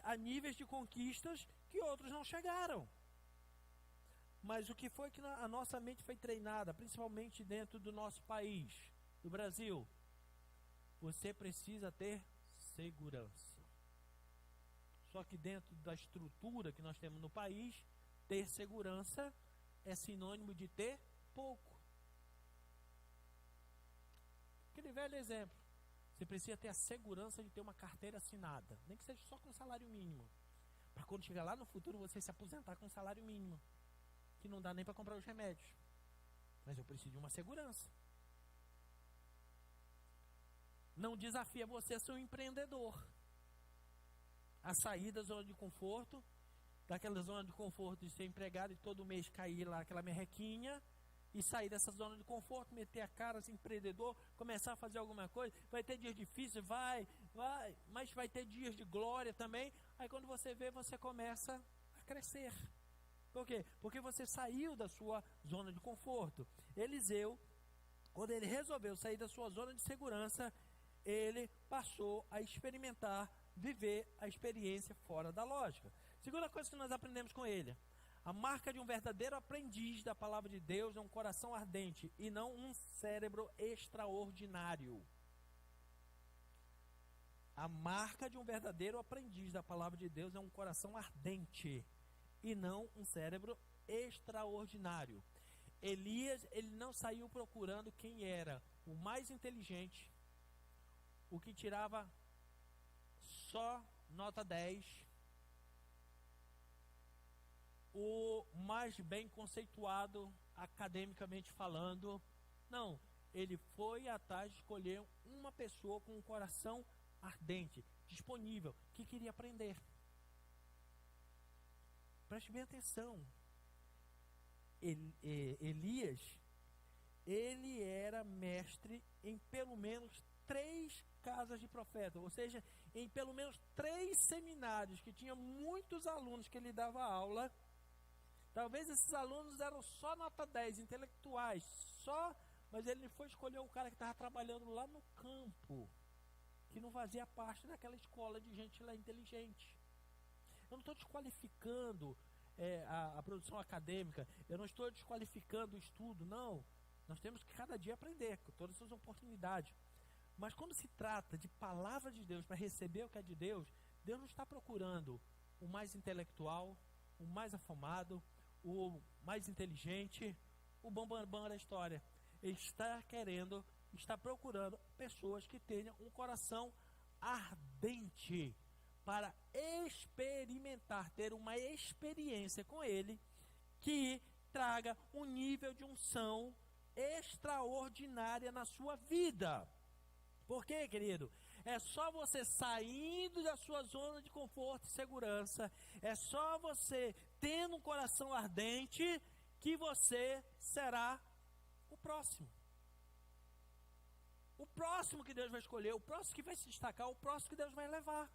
a níveis de conquistas que outros não chegaram. Mas o que foi que a nossa mente foi treinada, principalmente dentro do nosso país, do Brasil? Você precisa ter segurança. Só que dentro da estrutura que nós temos no país, ter segurança é sinônimo de ter pouco. Aquele velho exemplo. Você precisa ter a segurança de ter uma carteira assinada, nem que seja só com salário mínimo, para quando chegar lá no futuro você se aposentar com salário mínimo, que não dá nem para comprar os remédios. Mas eu preciso de uma segurança. Não desafia você a ser um empreendedor, a sair da zona de conforto, daquela zona de conforto de ser empregado e todo mês cair lá aquela merrequinha, e sair dessa zona de conforto, meter a cara, ser empreendedor, começar a fazer alguma coisa. Vai ter dias difíceis, mas vai ter dias de glória também. Aí quando você vê, você começa a crescer. Por quê? Porque você saiu da sua zona de conforto. Eliseu, quando ele resolveu sair da sua zona de segurança, ele passou a experimentar, viver a experiência fora da lógica. Segunda coisa que nós aprendemos com ele: a marca de um verdadeiro aprendiz da palavra de Deus é um coração ardente e não um cérebro extraordinário. A marca de um verdadeiro aprendiz da palavra de Deus é um coração ardente e não um cérebro extraordinário. Elias, ele não saiu procurando quem era o mais inteligente, o que tirava só nota 10, o mais bem conceituado academicamente falando. Não, ele foi atrás de escolher uma pessoa com um coração ardente, disponível, que queria aprender. Preste bem atenção. Elias, ele era mestre em pelo menos 3 casas de profeta, ou seja, em pelo menos 3 seminários que tinha muitos alunos que ele dava aula. Talvez esses alunos eram só nota 10, intelectuais, mas ele foi escolher o cara que estava trabalhando lá no campo, que não fazia parte daquela escola de gente lá inteligente. Eu não estou desqualificando a produção acadêmica, eu não estou desqualificando o estudo, não. Nós temos que cada dia aprender, com todas as oportunidades. Mas quando se trata de palavra de Deus, para receber o que é de Deus, Deus não está procurando o mais intelectual, o mais afamado, o mais inteligente, o bambambam da história. Ele está procurando pessoas que tenham um coração ardente para experimentar, ter uma experiência com Ele que traga um nível de unção extraordinária na sua vida. Por quê, querido? É só você saindo da sua zona de conforto e segurança, é só você tendo um coração ardente que você será o próximo. O próximo que Deus vai escolher, o próximo que vai se destacar, o próximo que Deus vai levar.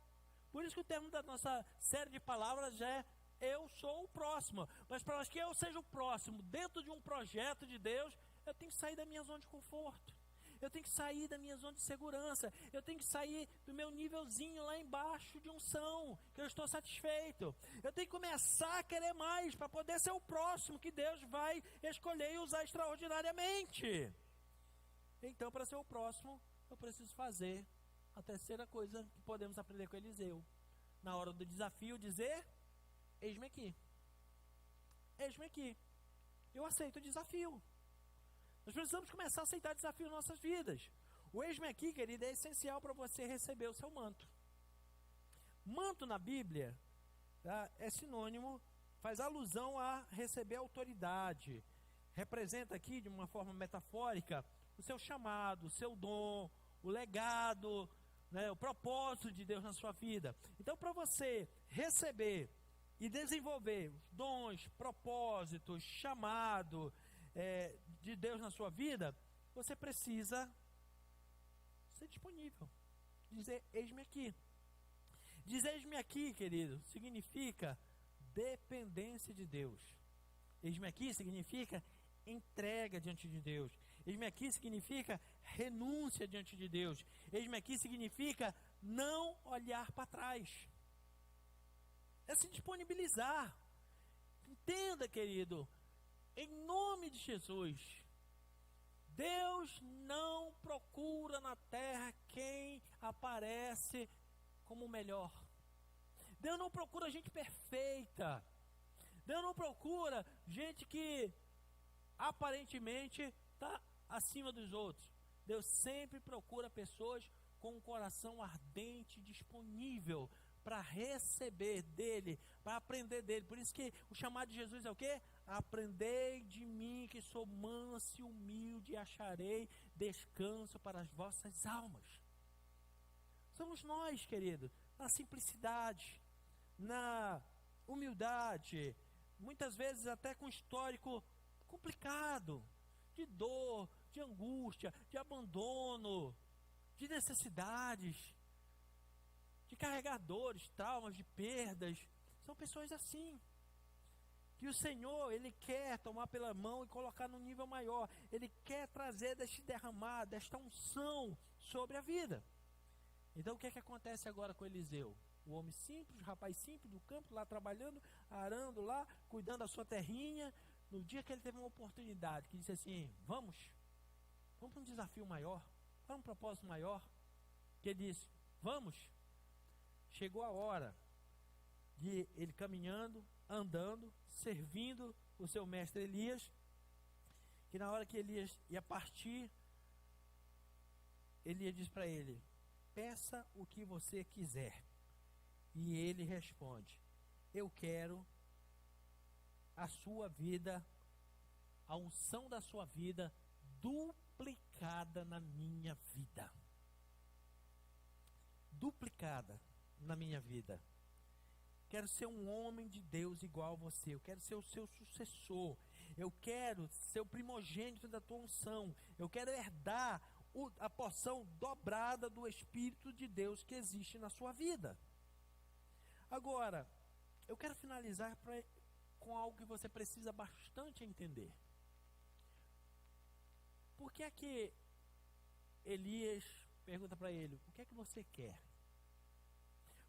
Por isso que o termo da nossa série de palavras é eu sou o próximo. Mas para que eu seja o próximo dentro de um projeto de Deus, eu tenho que sair da minha zona de conforto. Eu tenho que sair da minha zona de segurança. Eu tenho que sair do meu nívelzinho lá embaixo de unção, que eu estou satisfeito. Eu tenho que começar a querer mais para poder ser o próximo que Deus vai escolher e usar extraordinariamente. Então, para ser o próximo, eu preciso fazer a terceira coisa que podemos aprender com Eliseu. Na hora do desafio, dizer: eis-me aqui. Eis-me aqui. Eu aceito o desafio. Nós precisamos começar a aceitar desafios nas nossas vidas. O eis-me aqui, querido, é essencial para você receber o seu manto. Manto na Bíblia é sinônimo, faz alusão a receber autoridade. Representa aqui, de uma forma metafórica, o seu chamado, o seu dom, o legado, né, o propósito de Deus na sua vida. Então, para você receber e desenvolver os dons, propósitos, chamado de Deus na sua vida, você precisa ser disponível, dizer: eis-me aqui. Diz eis-me aqui, querido, significa dependência de Deus. Eis-me aqui significa entrega diante de Deus. Eis-me aqui significa renúncia diante de Deus. Eis-me aqui significa não olhar para trás. É se disponibilizar. Entenda, querido, em nome de Jesus, Deus não procura na terra quem aparece como o melhor. Deus não procura gente perfeita. Deus não procura gente que aparentemente está acima dos outros. Deus sempre procura pessoas com um coração ardente, disponível para receber dele, para aprender dele. Por isso que o chamado de Jesus é o quê? Aprendei de mim, que sou manso e humilde, e acharei descanso para as vossas almas. Somos nós, querido, na simplicidade, na humildade, muitas vezes até com histórico complicado, de dor, de angústia, de abandono, de necessidades, de carregadores, traumas, de perdas. São pessoas assim, que o Senhor, Ele quer tomar pela mão e colocar num nível maior. Ele quer trazer deste derramar, desta unção sobre a vida. Então o que é que acontece agora com Eliseu? O homem simples, o rapaz simples do campo, lá trabalhando, arando lá, cuidando da sua terrinha. No dia que ele teve uma oportunidade, que disse assim, vamos para um desafio maior, para um propósito maior, que ele disse, vamos. Chegou a hora de ele caminhando, andando, servindo o seu mestre Elias, que na hora que Elias ia partir, Elias diz para ele, peça o que você quiser. E ele responde, eu quero a sua vida, a unção da sua vida duplicada na minha vida. Duplicada na minha vida. Quero ser um homem de Deus igual a você. Eu quero ser o seu sucessor. Eu quero ser o primogênito da tua unção. Eu quero herdar a porção dobrada do Espírito de Deus que existe na sua vida. Agora, eu quero finalizar com algo que você precisa bastante entender. Por que é que Elias pergunta para ele, o que é que você quer?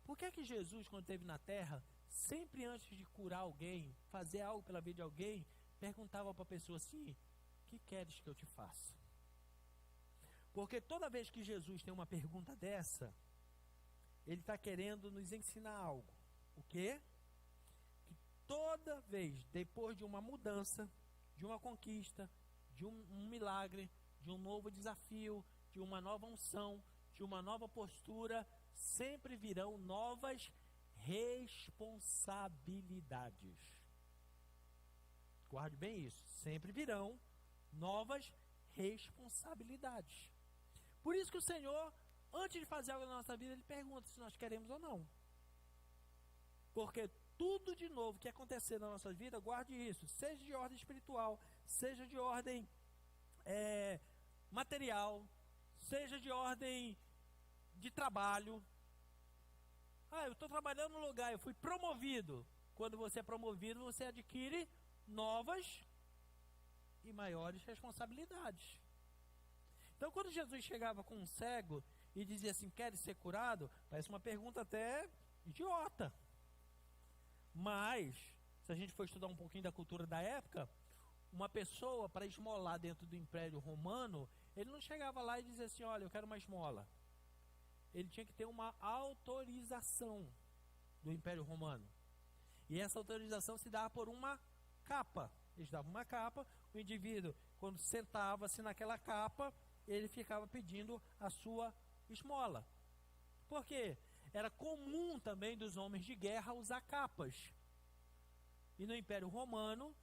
Por que é que Jesus, quando esteve na terra, sempre antes de curar alguém, fazer algo pela vida de alguém, perguntava para a pessoa assim, o que queres que eu te faça? Porque toda vez que Jesus tem uma pergunta dessa, ele está querendo nos ensinar algo. O quê? Que toda vez, depois de uma mudança, de uma conquista, de um milagre, de um novo desafio, de uma nova unção, de uma nova postura, sempre virão novas responsabilidades. Guarde bem isso. Sempre virão novas responsabilidades. Por isso que o Senhor, antes de fazer algo na nossa vida, Ele pergunta se nós queremos ou não. Porque tudo de novo que acontecer na nossa vida, guarde isso, seja de ordem espiritual, seja de ordem material, seja de ordem de trabalho. Eu estou trabalhando no lugar, eu fui promovido. Quando você é promovido, você adquire novas e maiores responsabilidades. Então, quando Jesus chegava com um cego e dizia assim, queres ser curado? Parece uma pergunta até idiota. Mas, se a gente for estudar um pouquinho da cultura da época, uma pessoa para esmolar dentro do Império Romano, ele não chegava lá e dizia assim, olha, eu quero uma esmola. Ele tinha que ter uma autorização do Império Romano. E essa autorização se dava por uma capa. Eles davam uma capa, o indivíduo, quando sentava-se naquela capa, ele ficava pedindo a sua esmola. Por quê? Era comum também dos homens de guerra usar capas. E no Império Romano,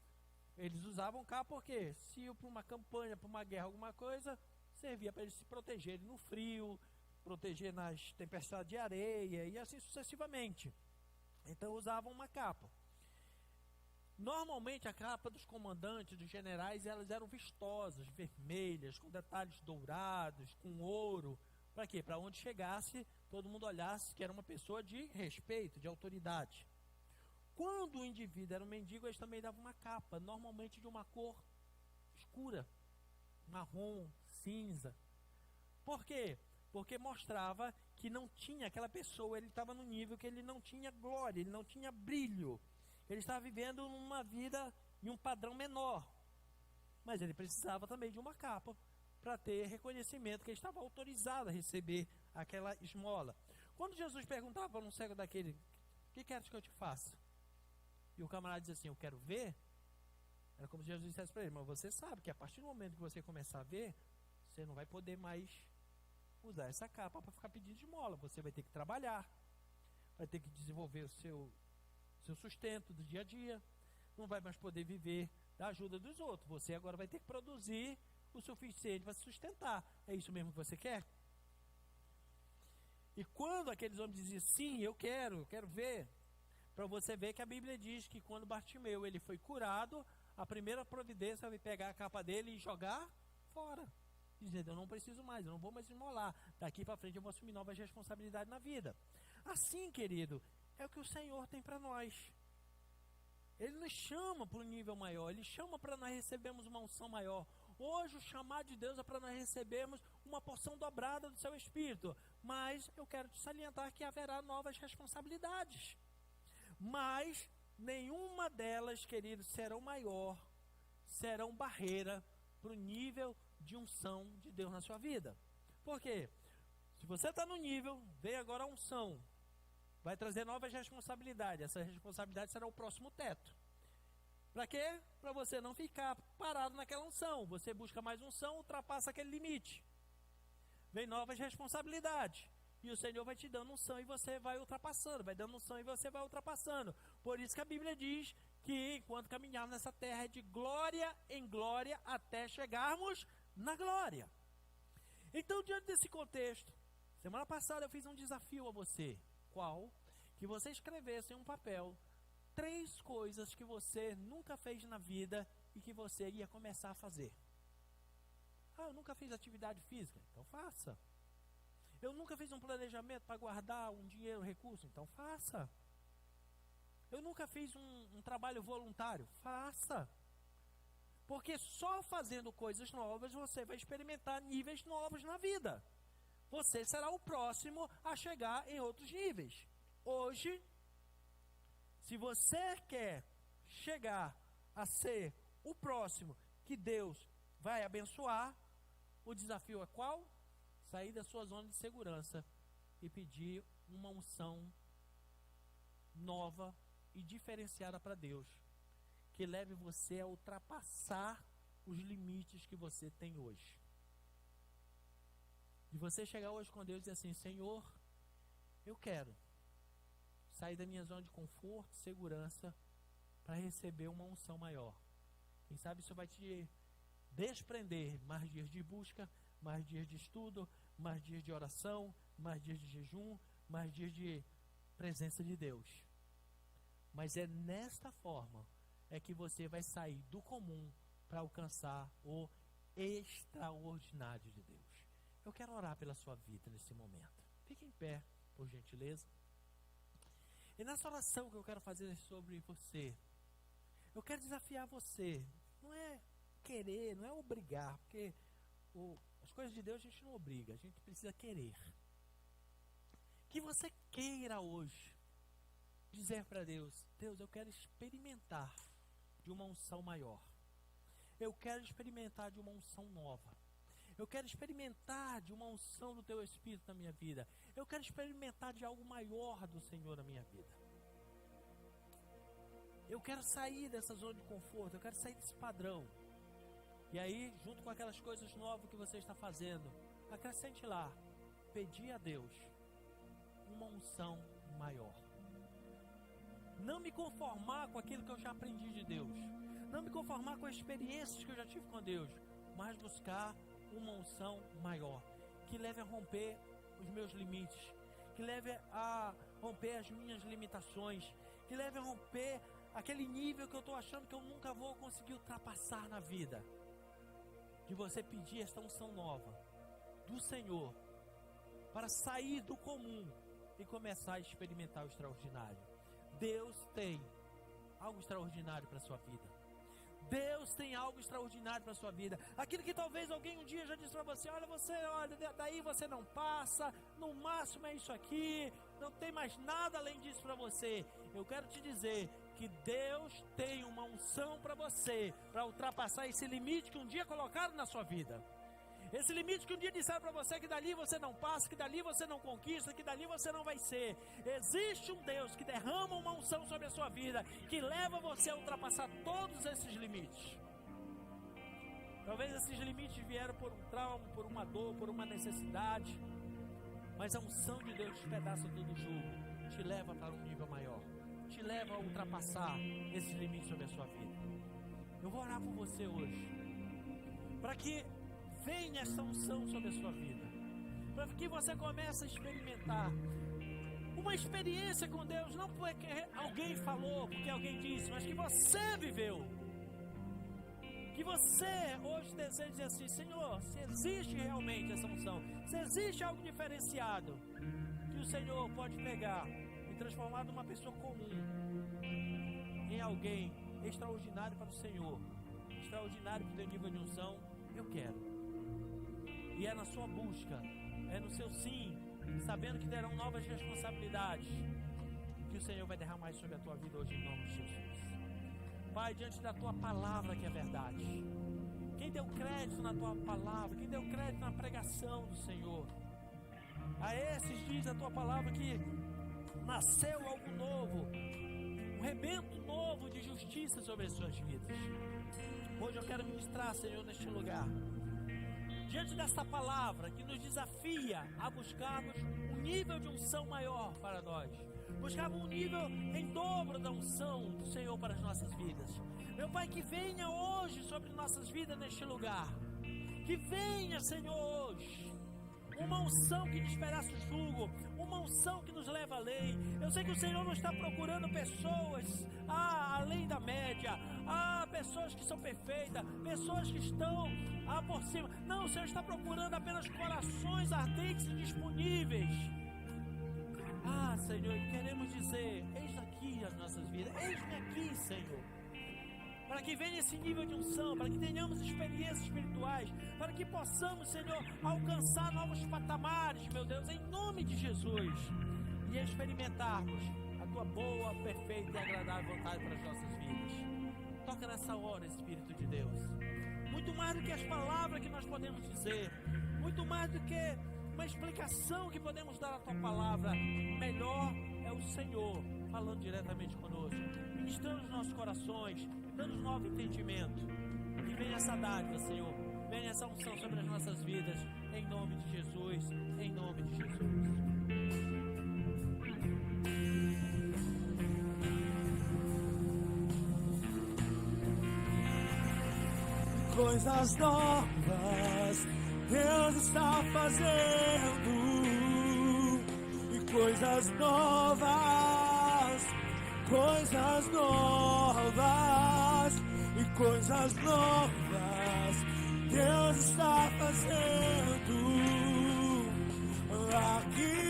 eles usavam capa porque se iam para uma campanha, para uma guerra, alguma coisa, servia para eles se protegerem no frio, proteger nas tempestades de areia e assim sucessivamente. Então usavam uma capa. Normalmente a capa dos comandantes, dos generais, elas eram vistosas, vermelhas, com detalhes dourados, com ouro. Para quê? Para onde chegasse, todo mundo olhasse que era uma pessoa de respeito, de autoridade. Quando o indivíduo era um mendigo, eles também davam uma capa, normalmente de uma cor escura, marrom, cinza. Por quê? Porque mostrava que não tinha, aquela pessoa, ele estava no nível que ele não tinha glória, ele não tinha brilho. Ele estava vivendo uma vida em um padrão menor. Mas ele precisava também de uma capa para ter reconhecimento que ele estava autorizado a receber aquela esmola. Quando Jesus perguntava para um cego daquele, o que queres que eu te faça? E o camarada dizia assim, eu quero ver. Era como se Jesus dissesse para ele, mas você sabe que a partir do momento que você começar a ver, você não vai poder mais usar essa capa para ficar pedindo esmola. Você vai ter que trabalhar, vai ter que desenvolver o seu sustento do dia a dia, não vai mais poder viver da ajuda dos outros. Você agora vai ter que produzir o suficiente para se sustentar. É isso mesmo que você quer? E quando aqueles homens diziam, sim, eu quero ver, para você ver que a Bíblia diz que quando Bartimeu ele foi curado, a primeira providência foi pegar a capa dele e jogar fora, dizendo, eu não preciso mais, eu não vou mais esmolar, daqui para frente eu vou assumir novas responsabilidades na vida. Assim, querido, é o que o Senhor tem para nós. Ele nos chama para um nível maior, Ele chama para nós recebermos uma unção maior. Hoje o chamado de Deus é para nós recebermos uma porção dobrada do seu Espírito. Mas eu quero te salientar que haverá novas responsabilidades. Mas nenhuma delas, queridos, serão maior, serão barreira para o nível de unção de Deus na sua vida. Por quê? Se você está no nível, vem agora a unção. Vai trazer novas responsabilidades. Essa responsabilidade será o próximo teto. Para quê? Para você não ficar parado naquela unção. Você busca mais unção, ultrapassa aquele limite. Vem novas responsabilidades. E o Senhor vai te dando unção e você vai ultrapassando. Vai dando unção e você vai ultrapassando. Por isso que a Bíblia diz que enquanto caminharmos nessa terra é de glória em glória até chegarmos na glória. Então, diante desse contexto, semana passada eu fiz um desafio a você. Qual? Que você escrevesse em um papel 3 coisas que você nunca fez na vida e que você ia começar a fazer. Ah, eu nunca fiz atividade física, então faça. Eu nunca fiz um planejamento para guardar um dinheiro, um recurso, então faça. Eu nunca fiz um trabalho voluntário, faça. Porque só fazendo coisas novas você vai experimentar níveis novos na vida. Você será o próximo a chegar em outros níveis. Hoje, se você quer chegar a ser o próximo que Deus vai abençoar, o desafio é qual? Sair da sua zona de segurança e pedir uma unção nova e diferenciada para Deus, que leve você a ultrapassar os limites que você tem hoje. De você chegar hoje com Deus e dizer assim, Senhor, eu quero sair da minha zona de conforto, segurança, para receber uma unção maior. Quem sabe isso vai te desprender mais dias de busca, mais dias de estudo, mais dias de oração, mais dias de jejum, mais dias de presença de Deus. Mas é nesta forma é que você vai sair do comum para alcançar o extraordinário de Deus. Eu quero orar pela sua vida nesse momento. Fique em pé, por gentileza. E nessa oração que eu quero fazer sobre você, eu quero desafiar você. Não é querer, não é obrigar, porque as coisas de Deus a gente não obriga, a gente precisa querer. Que você queira hoje dizer para Deus, Deus, eu quero experimentar de uma unção maior. Eu quero experimentar de uma unção nova. Eu quero experimentar de uma unção do Teu Espírito na minha vida. Eu quero experimentar de algo maior do Senhor na minha vida. Eu quero sair dessa zona de conforto. Eu quero sair desse padrão. E aí, junto com aquelas coisas novas que você está fazendo, acrescente lá, pedir a Deus uma unção maior. Não me conformar com aquilo que eu já aprendi de Deus. Não me conformar com as experiências que eu já tive com Deus. Mas buscar uma unção maior, que leve a romper os meus limites, que leve a romper as minhas limitações, que leve a romper aquele nível que eu estou achando que eu nunca vou conseguir ultrapassar na vida. De você pedir esta unção nova do Senhor para sair do comum e começar a experimentar o extraordinário. Deus tem algo extraordinário para a sua vida. Deus tem algo extraordinário para a sua vida. Aquilo que talvez alguém um dia já disse para você: olha, daí você não passa, no máximo é isso aqui, não tem mais nada além disso para você. Eu quero te dizer que Deus tem uma unção para você, para ultrapassar esse limite que um dia colocaram na sua vida. Esse limite que um dia disseram para você que dali você não passa, que dali você não conquista, que dali você não vai ser. Existe um Deus que derrama uma unção sobre a sua vida, que leva você a ultrapassar todos esses limites. Talvez esses limites vieram por um trauma, por uma dor, por uma necessidade, mas a unção de Deus despedaça todo o jugo, te leva para um nível maior, te leva a ultrapassar esses limites sobre a sua vida. Eu vou orar por você hoje, para que venha essa unção sobre a sua vida, para que você comece a experimentar uma experiência com Deus, não porque alguém falou, porque alguém disse, mas que você viveu. Que você hoje deseja dizer assim: Senhor, se existe realmente essa unção, se existe algo diferenciado, que o Senhor pode pegar e transformar numa pessoa comum em alguém extraordinário para o Senhor, extraordinário para o teu nível de unção, eu quero. E é na sua busca, é no seu sim, sabendo que terão novas responsabilidades, que o Senhor vai derramar sobre a tua vida hoje em nome de Jesus. Pai, diante da tua palavra que é verdade, quem deu crédito na tua palavra, quem deu crédito na pregação do Senhor, a esses diz a tua palavra que nasceu algo novo, um rebento novo de justiça sobre as suas vidas. Hoje eu quero ministrar, Senhor, neste lugar, diante desta palavra que nos desafia a buscarmos um nível de unção maior para nós, buscarmos um nível em dobro da unção do Senhor para as nossas vidas. Meu Pai, que venha hoje sobre nossas vidas neste lugar, que venha, Senhor, hoje uma unção que despedaça o jugo, uma unção que nos leva à lei. Eu sei que o Senhor não está procurando pessoas além da média, pessoas que são perfeitas, pessoas que estão por cima. Não, o Senhor está procurando apenas corações ardentes e disponíveis. Senhor, queremos dizer: eis aqui as nossas vidas, eis-me aqui, Senhor, para que venha esse nível de unção, para que tenhamos experiências espirituais, para que possamos, Senhor, alcançar novos patamares, meu Deus, em nome de Jesus, e experimentarmos a tua boa, perfeita e agradável vontade para as nossas vidas. Toca nessa hora, Espírito de Deus. Muito mais do que as palavras que nós podemos dizer, muito mais do que uma explicação que podemos dar à tua palavra, melhor é o Senhor falando diretamente conosco, ministrando os nossos corações, dando um novo entendimento. Que venha essa dádiva, Senhor, venha essa unção sobre as nossas vidas, em nome de Jesus, em nome de Jesus. Coisas novas Deus está fazendo, e coisas novas, e coisas novas Deus está fazendo aqui.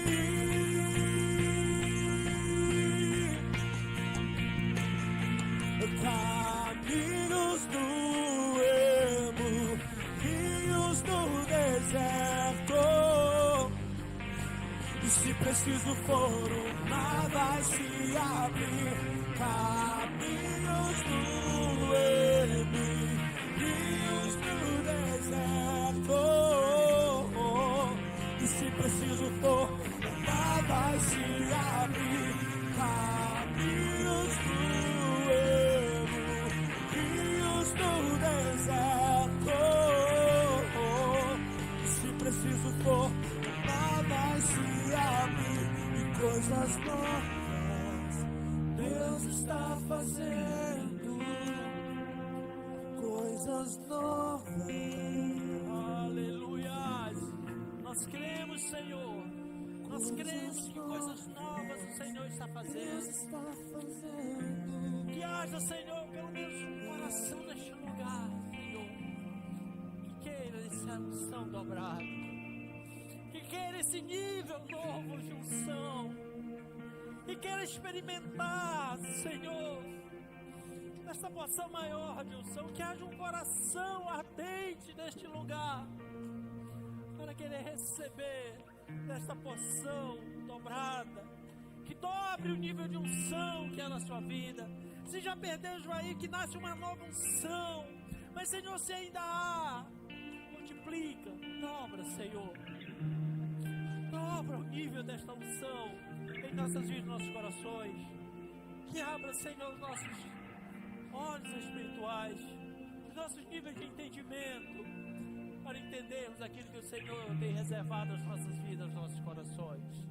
Caminhos do ermo, rios do deserto, e se preciso for, o mar vai se abrir. Caminhos do ermo, rios do deserto, e se preciso for, o mar vai se abrir. Caminhos do no deserto, se preciso for, nada vai se abrir, e coisas novas Deus está fazendo, coisas novas. Aleluia! Nós cremos, Senhor, nós cremos que coisas novas o Senhor está fazendo. Que haja, Senhor, pelo menos um coração neste lugar, Senhor, que queira essa unção dobrada, que queira esse nível novo de unção, e queira experimentar, Senhor, esta porção maior de unção, que haja um coração ardente neste lugar, para querer receber desta porção dobrada, que dobre o nível de unção que é na sua vida. Se já perdeu o aí, que nasce uma nova unção, mas Senhor, se ainda há, multiplica, dobra, Senhor, dobra o nível desta unção em nossas vidas, nossos corações, que abra, Senhor, os nossos olhos espirituais, os nossos níveis de entendimento, para entendermos aquilo que o Senhor tem reservado às nossas vidas, aos nossos corações.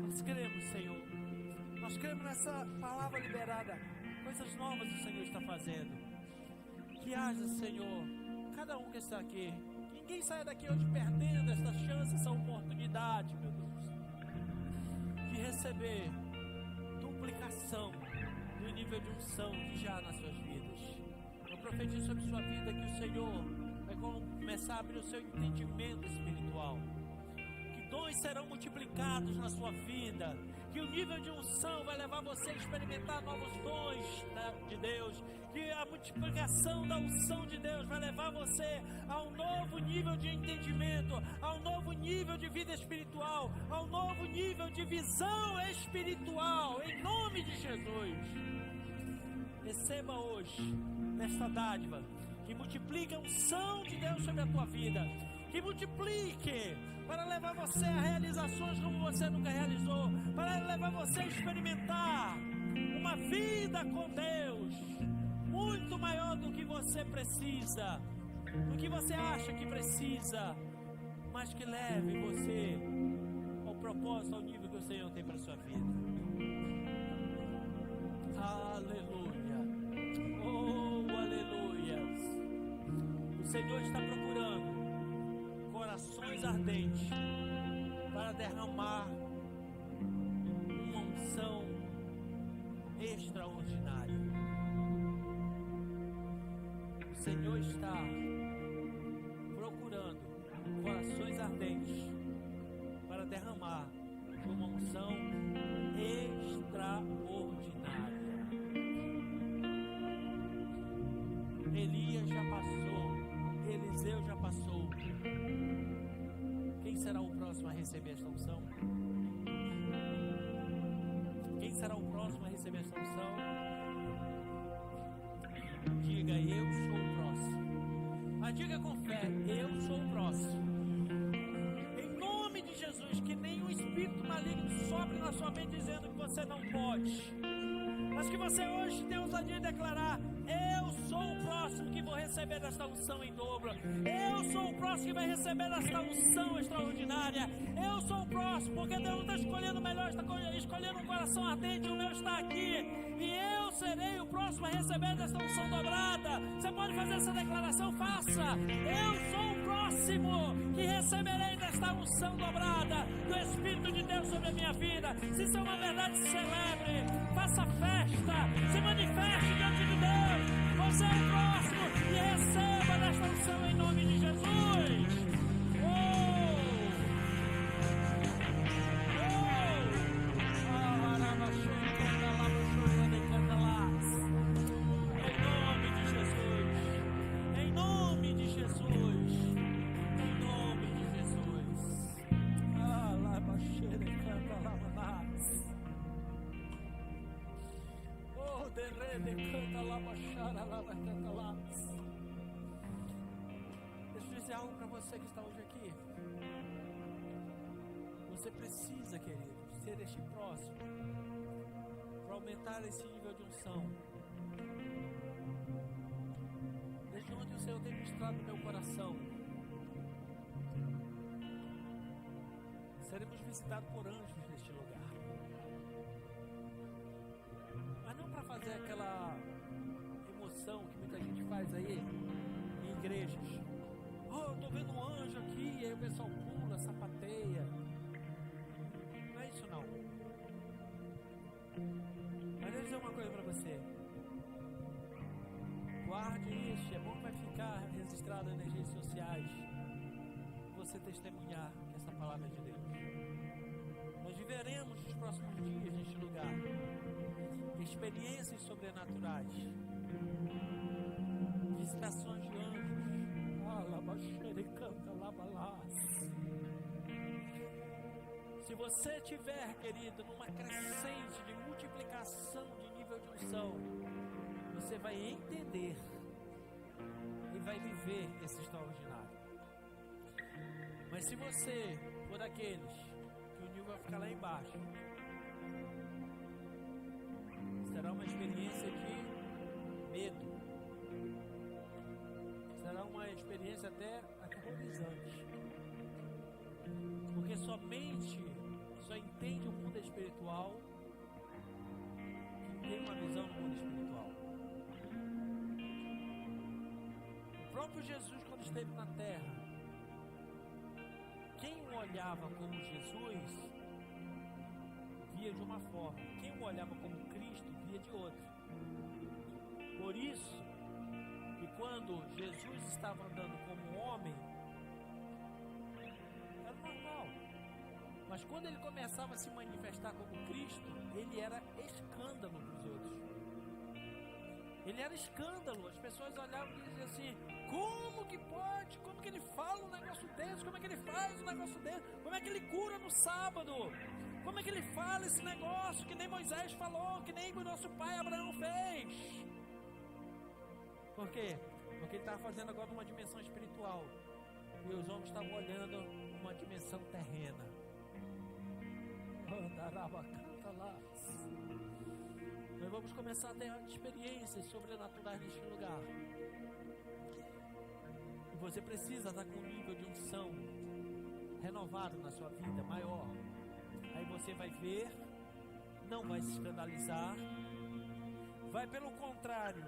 Nós cremos, Senhor, nós cremos nessa palavra liberada, coisas novas o Senhor está fazendo. Que haja, Senhor, cada um que está aqui, que ninguém saia daqui hoje perdendo essa chance, essa oportunidade, meu Deus, de receber duplicação do nível de unção que já há nas suas vidas. Eu profetizo sobre sua vida que o Senhor vai começar a abrir o seu entendimento espiritual, que dons serão multiplicados na sua vida, que o nível de unção vai levar você a experimentar novos dons de Deus, que a multiplicação da unção de Deus vai levar você a um novo nível de entendimento, a um novo nível de vida espiritual, a um novo nível de visão espiritual, em nome de Jesus. Receba hoje nesta dádiva, que multiplique a unção de Deus sobre a tua vida, que multiplique para levar você a realizações como você nunca realizou, para levar você a experimentar uma vida com Deus muito maior do que você precisa, do que você acha que precisa, mas que leve você ao propósito, ao nível que o Senhor tem para a sua vida. Aleluia, oh aleluia. O Senhor está procurando corações ardentes para derramar uma unção extraordinária. O Senhor está procurando corações ardentes para derramar uma unção extraordinária. Elias já passou, Eliseu já passou. Quem será o próximo a receber esta unção? Quem será o próximo a receber esta unção? Diga, eu sou o próximo. Mas diga com fé, eu sou o próximo. Em nome de Jesus, que nenhum espírito maligno sobre na sua mente dizendo que você não pode, mas que você hoje tem ousadia de declarar: eu sou o próximo que vou receber esta unção em dobro. Eu sou o próximo que vai receber esta unção extraordinária. Eu sou o próximo, porque Deus não está escolhendo o melhor, está escolhendo um coração ardente. O meu está aqui, e eu serei o próximo a receber esta unção dobrada. Você pode fazer essa declaração? Faça. Eu sou o próximo que receberei desta unção dobrada do Espírito de Deus sobre a minha vida. Se isso é uma verdade, celebre, faça festa, se manifeste diante de Deus. Você é o próximo e receba desta unção em nome de Jesus. Em nome de Jesus. Em nome de Jesus. Oh, derrede canta lá, baixara lá, canta lá. Deixa eu dizer algo para você que está hoje aqui. Você precisa, querido, ser este próximo para aumentar esse nível de unção. Desde onde o Senhor tem ministrado no meu coração, seremos visitados por anjos neste lugar. Mas não para fazer aquela emoção que muita gente faz aí em igrejas. Oh, eu estou vendo um anjo aqui, e aí o pessoal pula, sapateia. Não é isso não. Mas deixa eu dizer uma coisa para você. Guarde isso, é bom que vai ficar registrado nas redes sociais. Você testemunhar que essa palavra de Deus. Nós viveremos nos próximos dias neste lugar experiências sobrenaturais, visitações de anjos. Se você tiver, querido, numa crescente de multiplicação de nível de unção, você vai entender e vai viver esse extraordinário. Mas se você for daqueles que o nível vai ficar lá embaixo, será uma experiência de medo, será uma experiência até aterrorizante, porque somente só entende o mundo espiritual quem tem uma visão do mundo espiritual. O próprio Jesus, quando esteve na terra, quem o olhava como Jesus via de uma forma, quem o olhava como Cristo via de outra. Por isso que quando Jesus estava andando como homem, era normal. Mas quando ele começava a se manifestar como Cristo, ele era escândalo para os outros. Ele era escândalo. As pessoas olhavam e diziam assim: como que pode? Como que ele fala um negócio desse? Como é que ele faz um negócio desse? Como é que ele cura no sábado? Como é que ele fala esse negócio que nem Moisés falou, que nem o nosso pai Abraão fez? Por quê? Porque ele estava fazendo agora uma dimensão espiritual e os homens estavam olhando uma dimensão terrena. Nós vamos começar a ter experiências sobrenaturais neste lugar. E você precisa estar com um nível de unção renovado na sua vida, maior. Aí você vai ver, não vai se escandalizar, vai pelo contrário,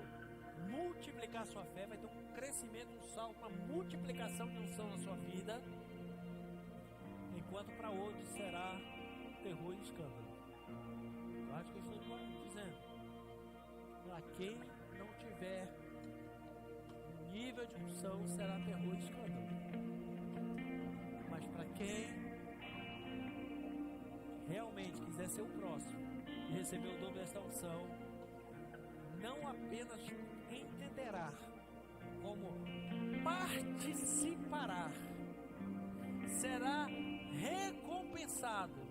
multiplicar sua fé, vai ter um crescimento, um salto, uma multiplicação de unção na sua vida, enquanto para outros será terror e escândalo. Eu acho que eu estou dizendo, para quem não tiver um nível de unção será terror e escândalo, mas para quem realmente quiser ser o próximo e receber o dom desta unção, não apenas entenderá, como participará, será recompensado,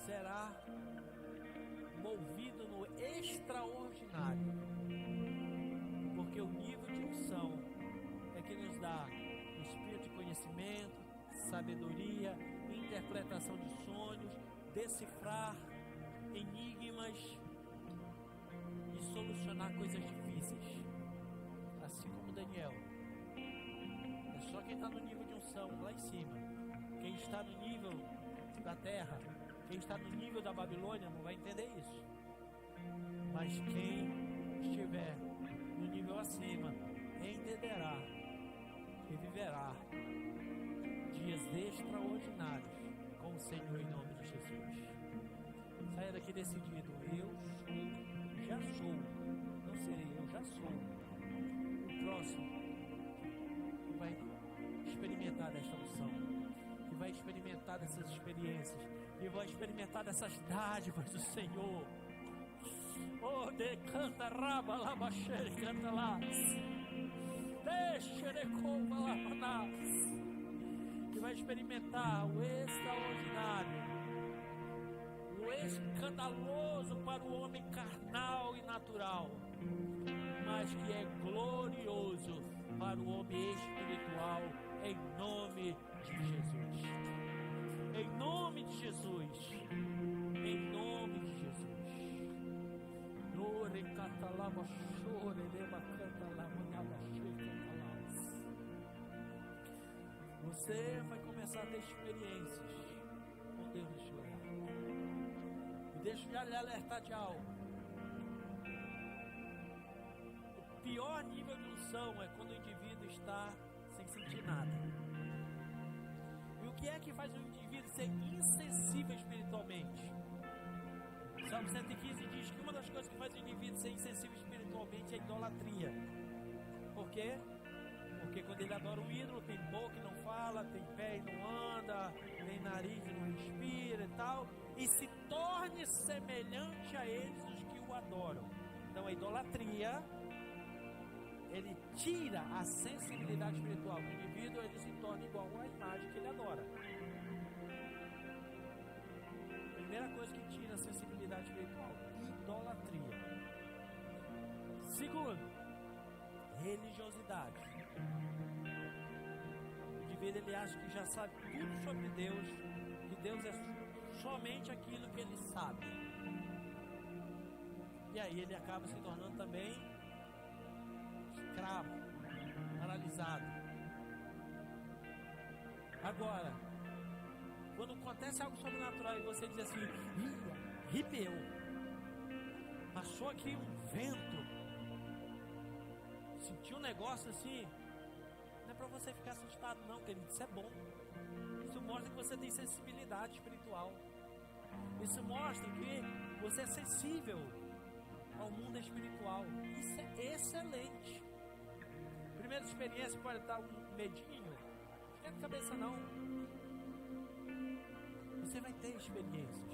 será movido no extraordinário, porque o nível de unção é que nos dá o espírito de conhecimento, sabedoria, interpretação de sonhos, decifrar enigmas e solucionar coisas difíceis, assim como Daniel. É só quem está no nível de unção lá em cima. Quem está no nível da terra, quem está no nível da Babilônia não vai entender isso, mas quem estiver no nível acima entenderá e viverá dias extraordinários com o Senhor em nome de Jesus. Saia daqui decidido: eu sou, já sou, não serei, eu já sou o próximo que vai experimentar desta unção, que vai experimentar dessas experiências, que vai experimentar dessas dádivas do Senhor. Oh, decanta raba lava xere canta lá, deixa de cova lá, que vai experimentar o extraordinário, o escandaloso para o homem carnal e natural, mas que é glorioso para o homem espiritual, em nome de Jesus. Em nome de Jesus. Em nome de Jesus. Você vai começar a ter experiências com Deus neste lugar. E deixa eu lhe alertar de algo. O pior nível de unção é quando o indivíduo está sem sentir nada. E o que é que faz o indivíduo ser insensível espiritualmente? Salmo 115 diz que uma das coisas que faz o indivíduo ser insensível espiritualmente é a idolatria. Por quê? Porque quando ele adora um ídolo, tem boca e não fala, tem pé e não anda, tem nariz e não respira e tal. E se torne semelhante a eles os que o adoram. Então a idolatria, ele tira a sensibilidade espiritual do indivíduo, ele se torna igual à imagem que ele adora. Primeira coisa que tira a sensibilidade espiritual, idolatria. Segundo, religiosidade. O indivíduo, ele acha que já sabe tudo sobre Deus, que Deus é somente aquilo que ele sabe. E aí ele acaba se tornando também escravo, paralisado. Agora, quando acontece algo sobrenatural e você diz assim, arrepiou, passou aqui um vento, sentiu um negócio assim, não é para você ficar assustado não, querido, isso é bom. Isso mostra que você tem sensibilidade espiritual. Isso mostra que você é sensível ao mundo espiritual. Isso é excelente. Primeira experiência pode dar um medinho, não fica de cabeça não. Você vai ter experiências.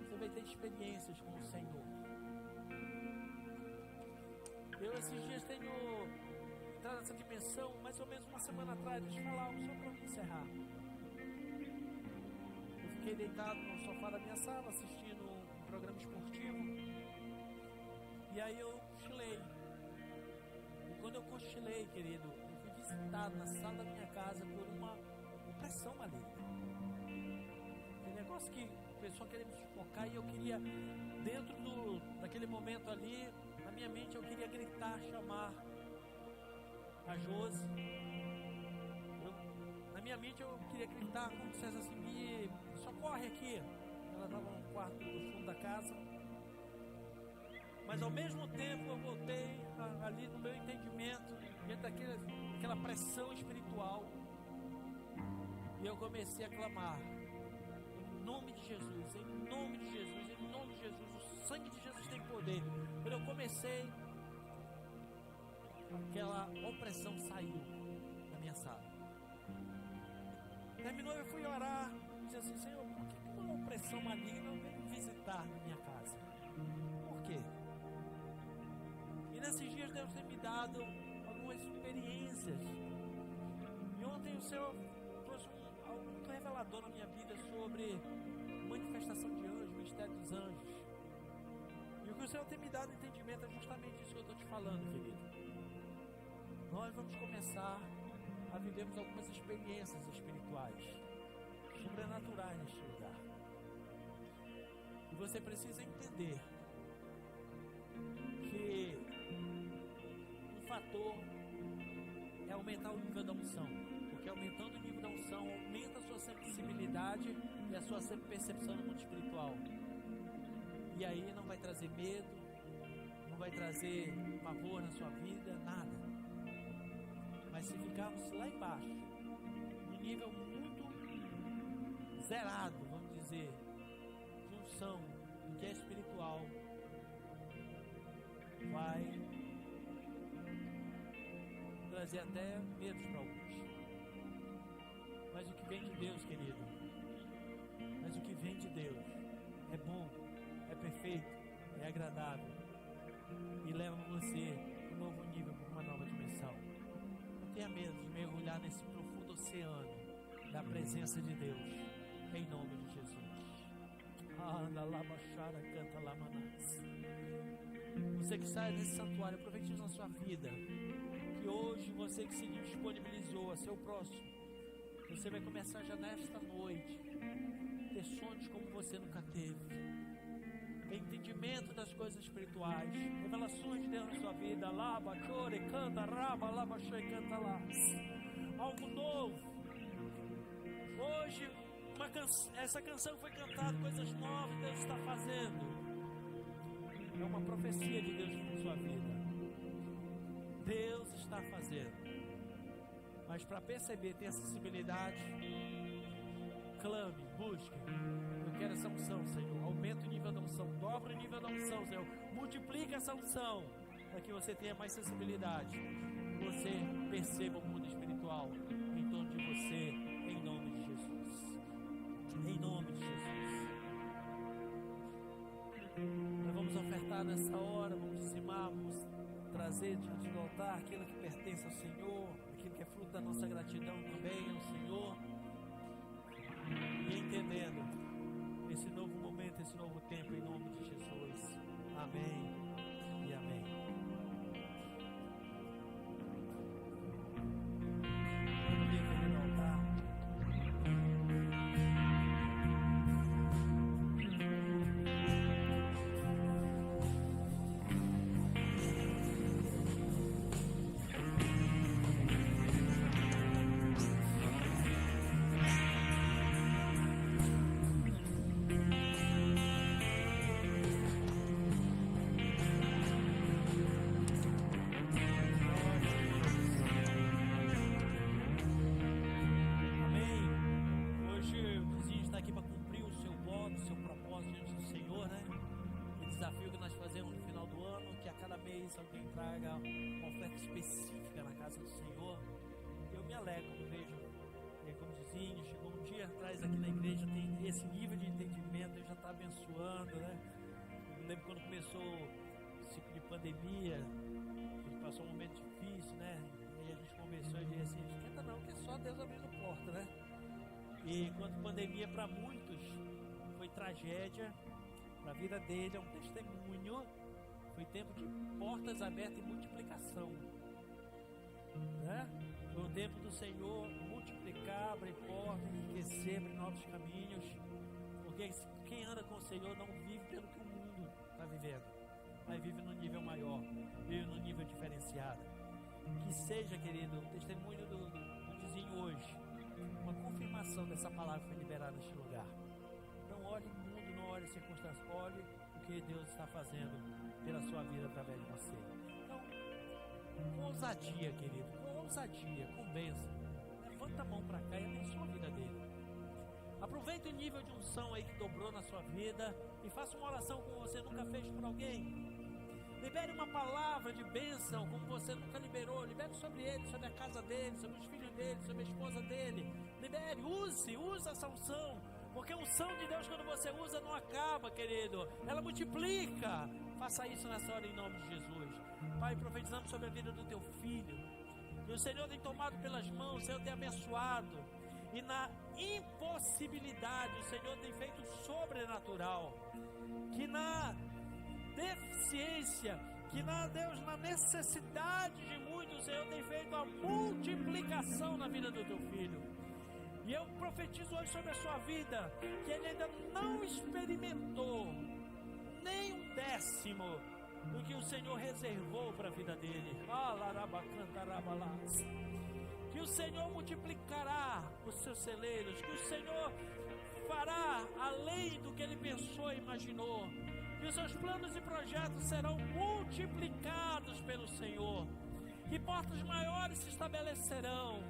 Você vai ter experiências com o Senhor. Eu esses dias tenho entrado nessa dimensão, mais ou menos uma semana atrás. Deixa eu falar algo só para encerrar. Eu fiquei deitado no sofá da minha sala, assistindo um programa esportivo. E aí eu cochilei. E quando eu cochilei, querido, eu fui visitado na sala da minha casa por uma opressão maligna. Aquele negócio que a pessoa queria me sufocar e eu queria, dentro daquele momento ali, na minha mente eu queria gritar, chamar a Josi. Na minha mente eu queria gritar, como se dissesse assim, me socorre aqui. Ela estava no quarto do fundo da casa. Mas ao mesmo tempo eu voltei ali no meu entendimento, dentro daquela pressão espiritual. E eu comecei a clamar, em nome de Jesus, em nome de Jesus, em nome de Jesus, o sangue de Jesus tem poder. Quando eu comecei, aquela opressão saiu da minha sala. Terminou, eu fui orar, disse assim, Senhor, por que uma opressão maligna veio me visitar na minha casa? Por quê? E nesses dias Deus tem me dado algumas experiências. E ontem o Senhor trouxe algo muito revelador na minha vida sobre manifestação de anjos, mistério dos anjos. E o que o Senhor tem me dado entendimento é justamente isso que eu estou te falando, querido. Nós vamos começar a vivermos algumas experiências espirituais, sobrenaturais neste lugar. E você precisa entender que um fator é aumentar o nível da unção, porque aumentando o nível da unção aumenta a sua sensibilidade e a sua percepção no mundo espiritual. E aí não vai trazer medo, não vai trazer pavor na sua vida, nada. Mas se ficarmos lá embaixo, num nível muito zerado, vamos dizer, de unção, que é espiritual, vai trazer até medo para alguns. Mas o que vem de Deus, querido, mas o que vem de Deus é bom, é perfeito, é agradável e leva você para um novo nível, para uma nova dimensão. Não tenha medo de mergulhar nesse profundo oceano da presença de Deus, em nome de Jesus. Você que sai desse santuário, aproveite isso na sua vida, que hoje você que se disponibilizou a ser o próximo, você vai começar já nesta noite ter sonhos como você nunca teve, entendimento das coisas espirituais, revelações de Deus na sua vida, lava, chore, canta, raba, lava, chore, canta lá, algo novo. Hoje essa canção foi cantada, coisas novas Deus está fazendo. É uma profecia de Deus na sua vida. Deus está fazendo. Mas para perceber, ter acessibilidade, clame, busque. Eu quero essa unção, Senhor. Aumenta o nível da unção, dobra o nível da unção, Senhor. Multiplica essa unção para que você tenha mais sensibilidade. que você perceba o mundo espiritual em torno de você, em nome de Jesus. Em nome de Jesus. Nós vamos ofertar nessa hora, vamos dizimar, vamos trazer diante do altar aquilo que pertence ao Senhor, aquilo que é fruto da nossa gratidão também ao Senhor, e entendendo esse novo momento, esse novo tempo, em nome de Jesus. Amém e amém. Vamos vir aqui no altar. Alguém traga uma oferta específica na casa do Senhor. Eu me alegro quando vejo como Zizinho chegou um dia atrás aqui na igreja, tem esse nível de entendimento, ele já está abençoando, né? Eu lembro quando começou o ciclo de pandemia, a gente passou um momento difícil, né? E a gente conversou e disse assim: não esquenta não, que é só Deus abrindo porta, né? E enquanto pandemia para muitos foi tragédia, para a vida dele é um testemunho. Foi tempo de portas abertas e multiplicação, né? Foi o tempo do Senhor multiplicar, abrir portas, enriquecer, abrir novos caminhos, porque quem anda com o Senhor não vive pelo que o mundo está vivendo, mas vive num nível maior, vive num nível diferenciado. Que seja, querido, o testemunho do Dizinho hoje, uma confirmação dessa palavra que foi liberada neste lugar. Não olhe o mundo, não olhe as circunstâncias, olhe o que Deus está fazendo pela sua vida através de você. Então, com ousadia, querido, com ousadia, com bênção, levanta a mão para cá e abençoa a vida dele. Aproveite o nível de unção aí que dobrou na sua vida e faça uma oração como você nunca fez por alguém. Libere uma palavra de bênção como você nunca liberou. Libere sobre ele, sobre a casa dele, sobre os filhos dele, sobre a esposa dele. Libere, use essa unção. Porque a unção de Deus, quando você usa, não acaba, querido. Ela multiplica. Faça isso nessa hora em nome de Jesus. Pai, profetizamos sobre a vida do teu filho. E o Senhor tem tomado pelas mãos, o Senhor tem abençoado. E na impossibilidade, o Senhor tem feito sobrenatural. Que na deficiência, que Deus, na necessidade de muitos, o Senhor tem feito a multiplicação na vida do teu filho. E eu profetizo hoje sobre a sua vida, que ele ainda não experimentou nem um décimo do que o Senhor reservou para a vida dele. Que o Senhor multiplicará os seus celeiros, que o Senhor fará além do que ele pensou e imaginou, que os seus planos e projetos serão multiplicados pelo Senhor, que portas maiores se estabelecerão.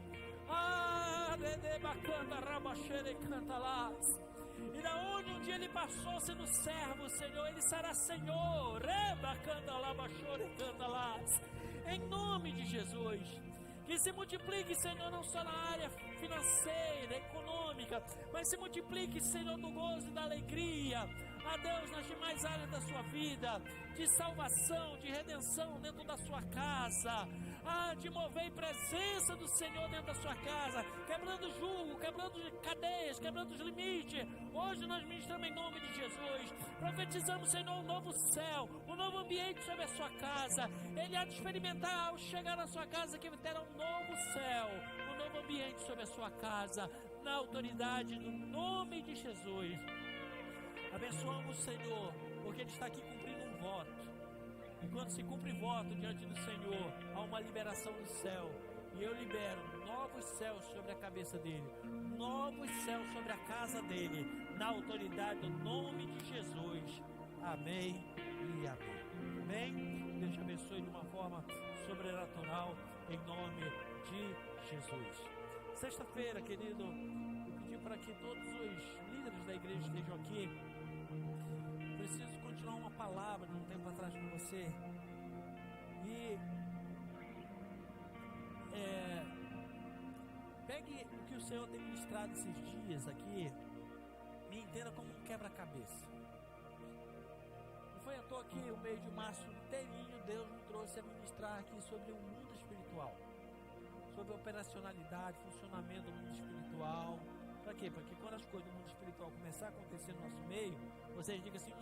E da onde um dia ele passou sendo servo, Senhor, ele será Senhor. Em nome de Jesus. Que se multiplique, Senhor, não só na área financeira, econômica, mas se multiplique, Senhor, do gozo e da alegria. A Deus, nas demais áreas da sua vida, de salvação, de redenção dentro da sua casa, de mover presença do Senhor dentro da sua casa, quebrando jugo, quebrando cadeias, quebrando os limites. Hoje nós ministramos em nome de Jesus, profetizamos, Senhor, um novo céu, um novo ambiente sobre a sua casa. Ele há de experimentar ao chegar na sua casa que terá um novo céu, um novo ambiente sobre a sua casa, na autoridade do nome de Jesus. Abençoamos o Senhor, porque Ele está aqui cumprindo um voto. E quando se cumpre voto diante do Senhor, há uma liberação do céu. E eu libero novos céus sobre a cabeça dele, novos céus sobre a casa dele, na autoridade do nome de Jesus. Amém e amém. Amém? Deus te abençoe de uma forma sobrenatural, em nome de Jesus. Sexta-feira, querido, eu pedi para que todos os líderes da igreja estejam aqui. Preciso continuar uma palavra de um tempo atrás com você. E Pegue o que o Senhor tem ministrado esses dias aqui e entenda como um quebra-cabeça. Não foi à toa que o mês de março inteirinho Deus me trouxe a ministrar aqui sobre o mundo espiritual, sobre a operacionalidade, funcionamento do mundo espiritual. Para quê? Para que quando as coisas do mundo espiritual começar a acontecer no nosso meio, vocês digam assim: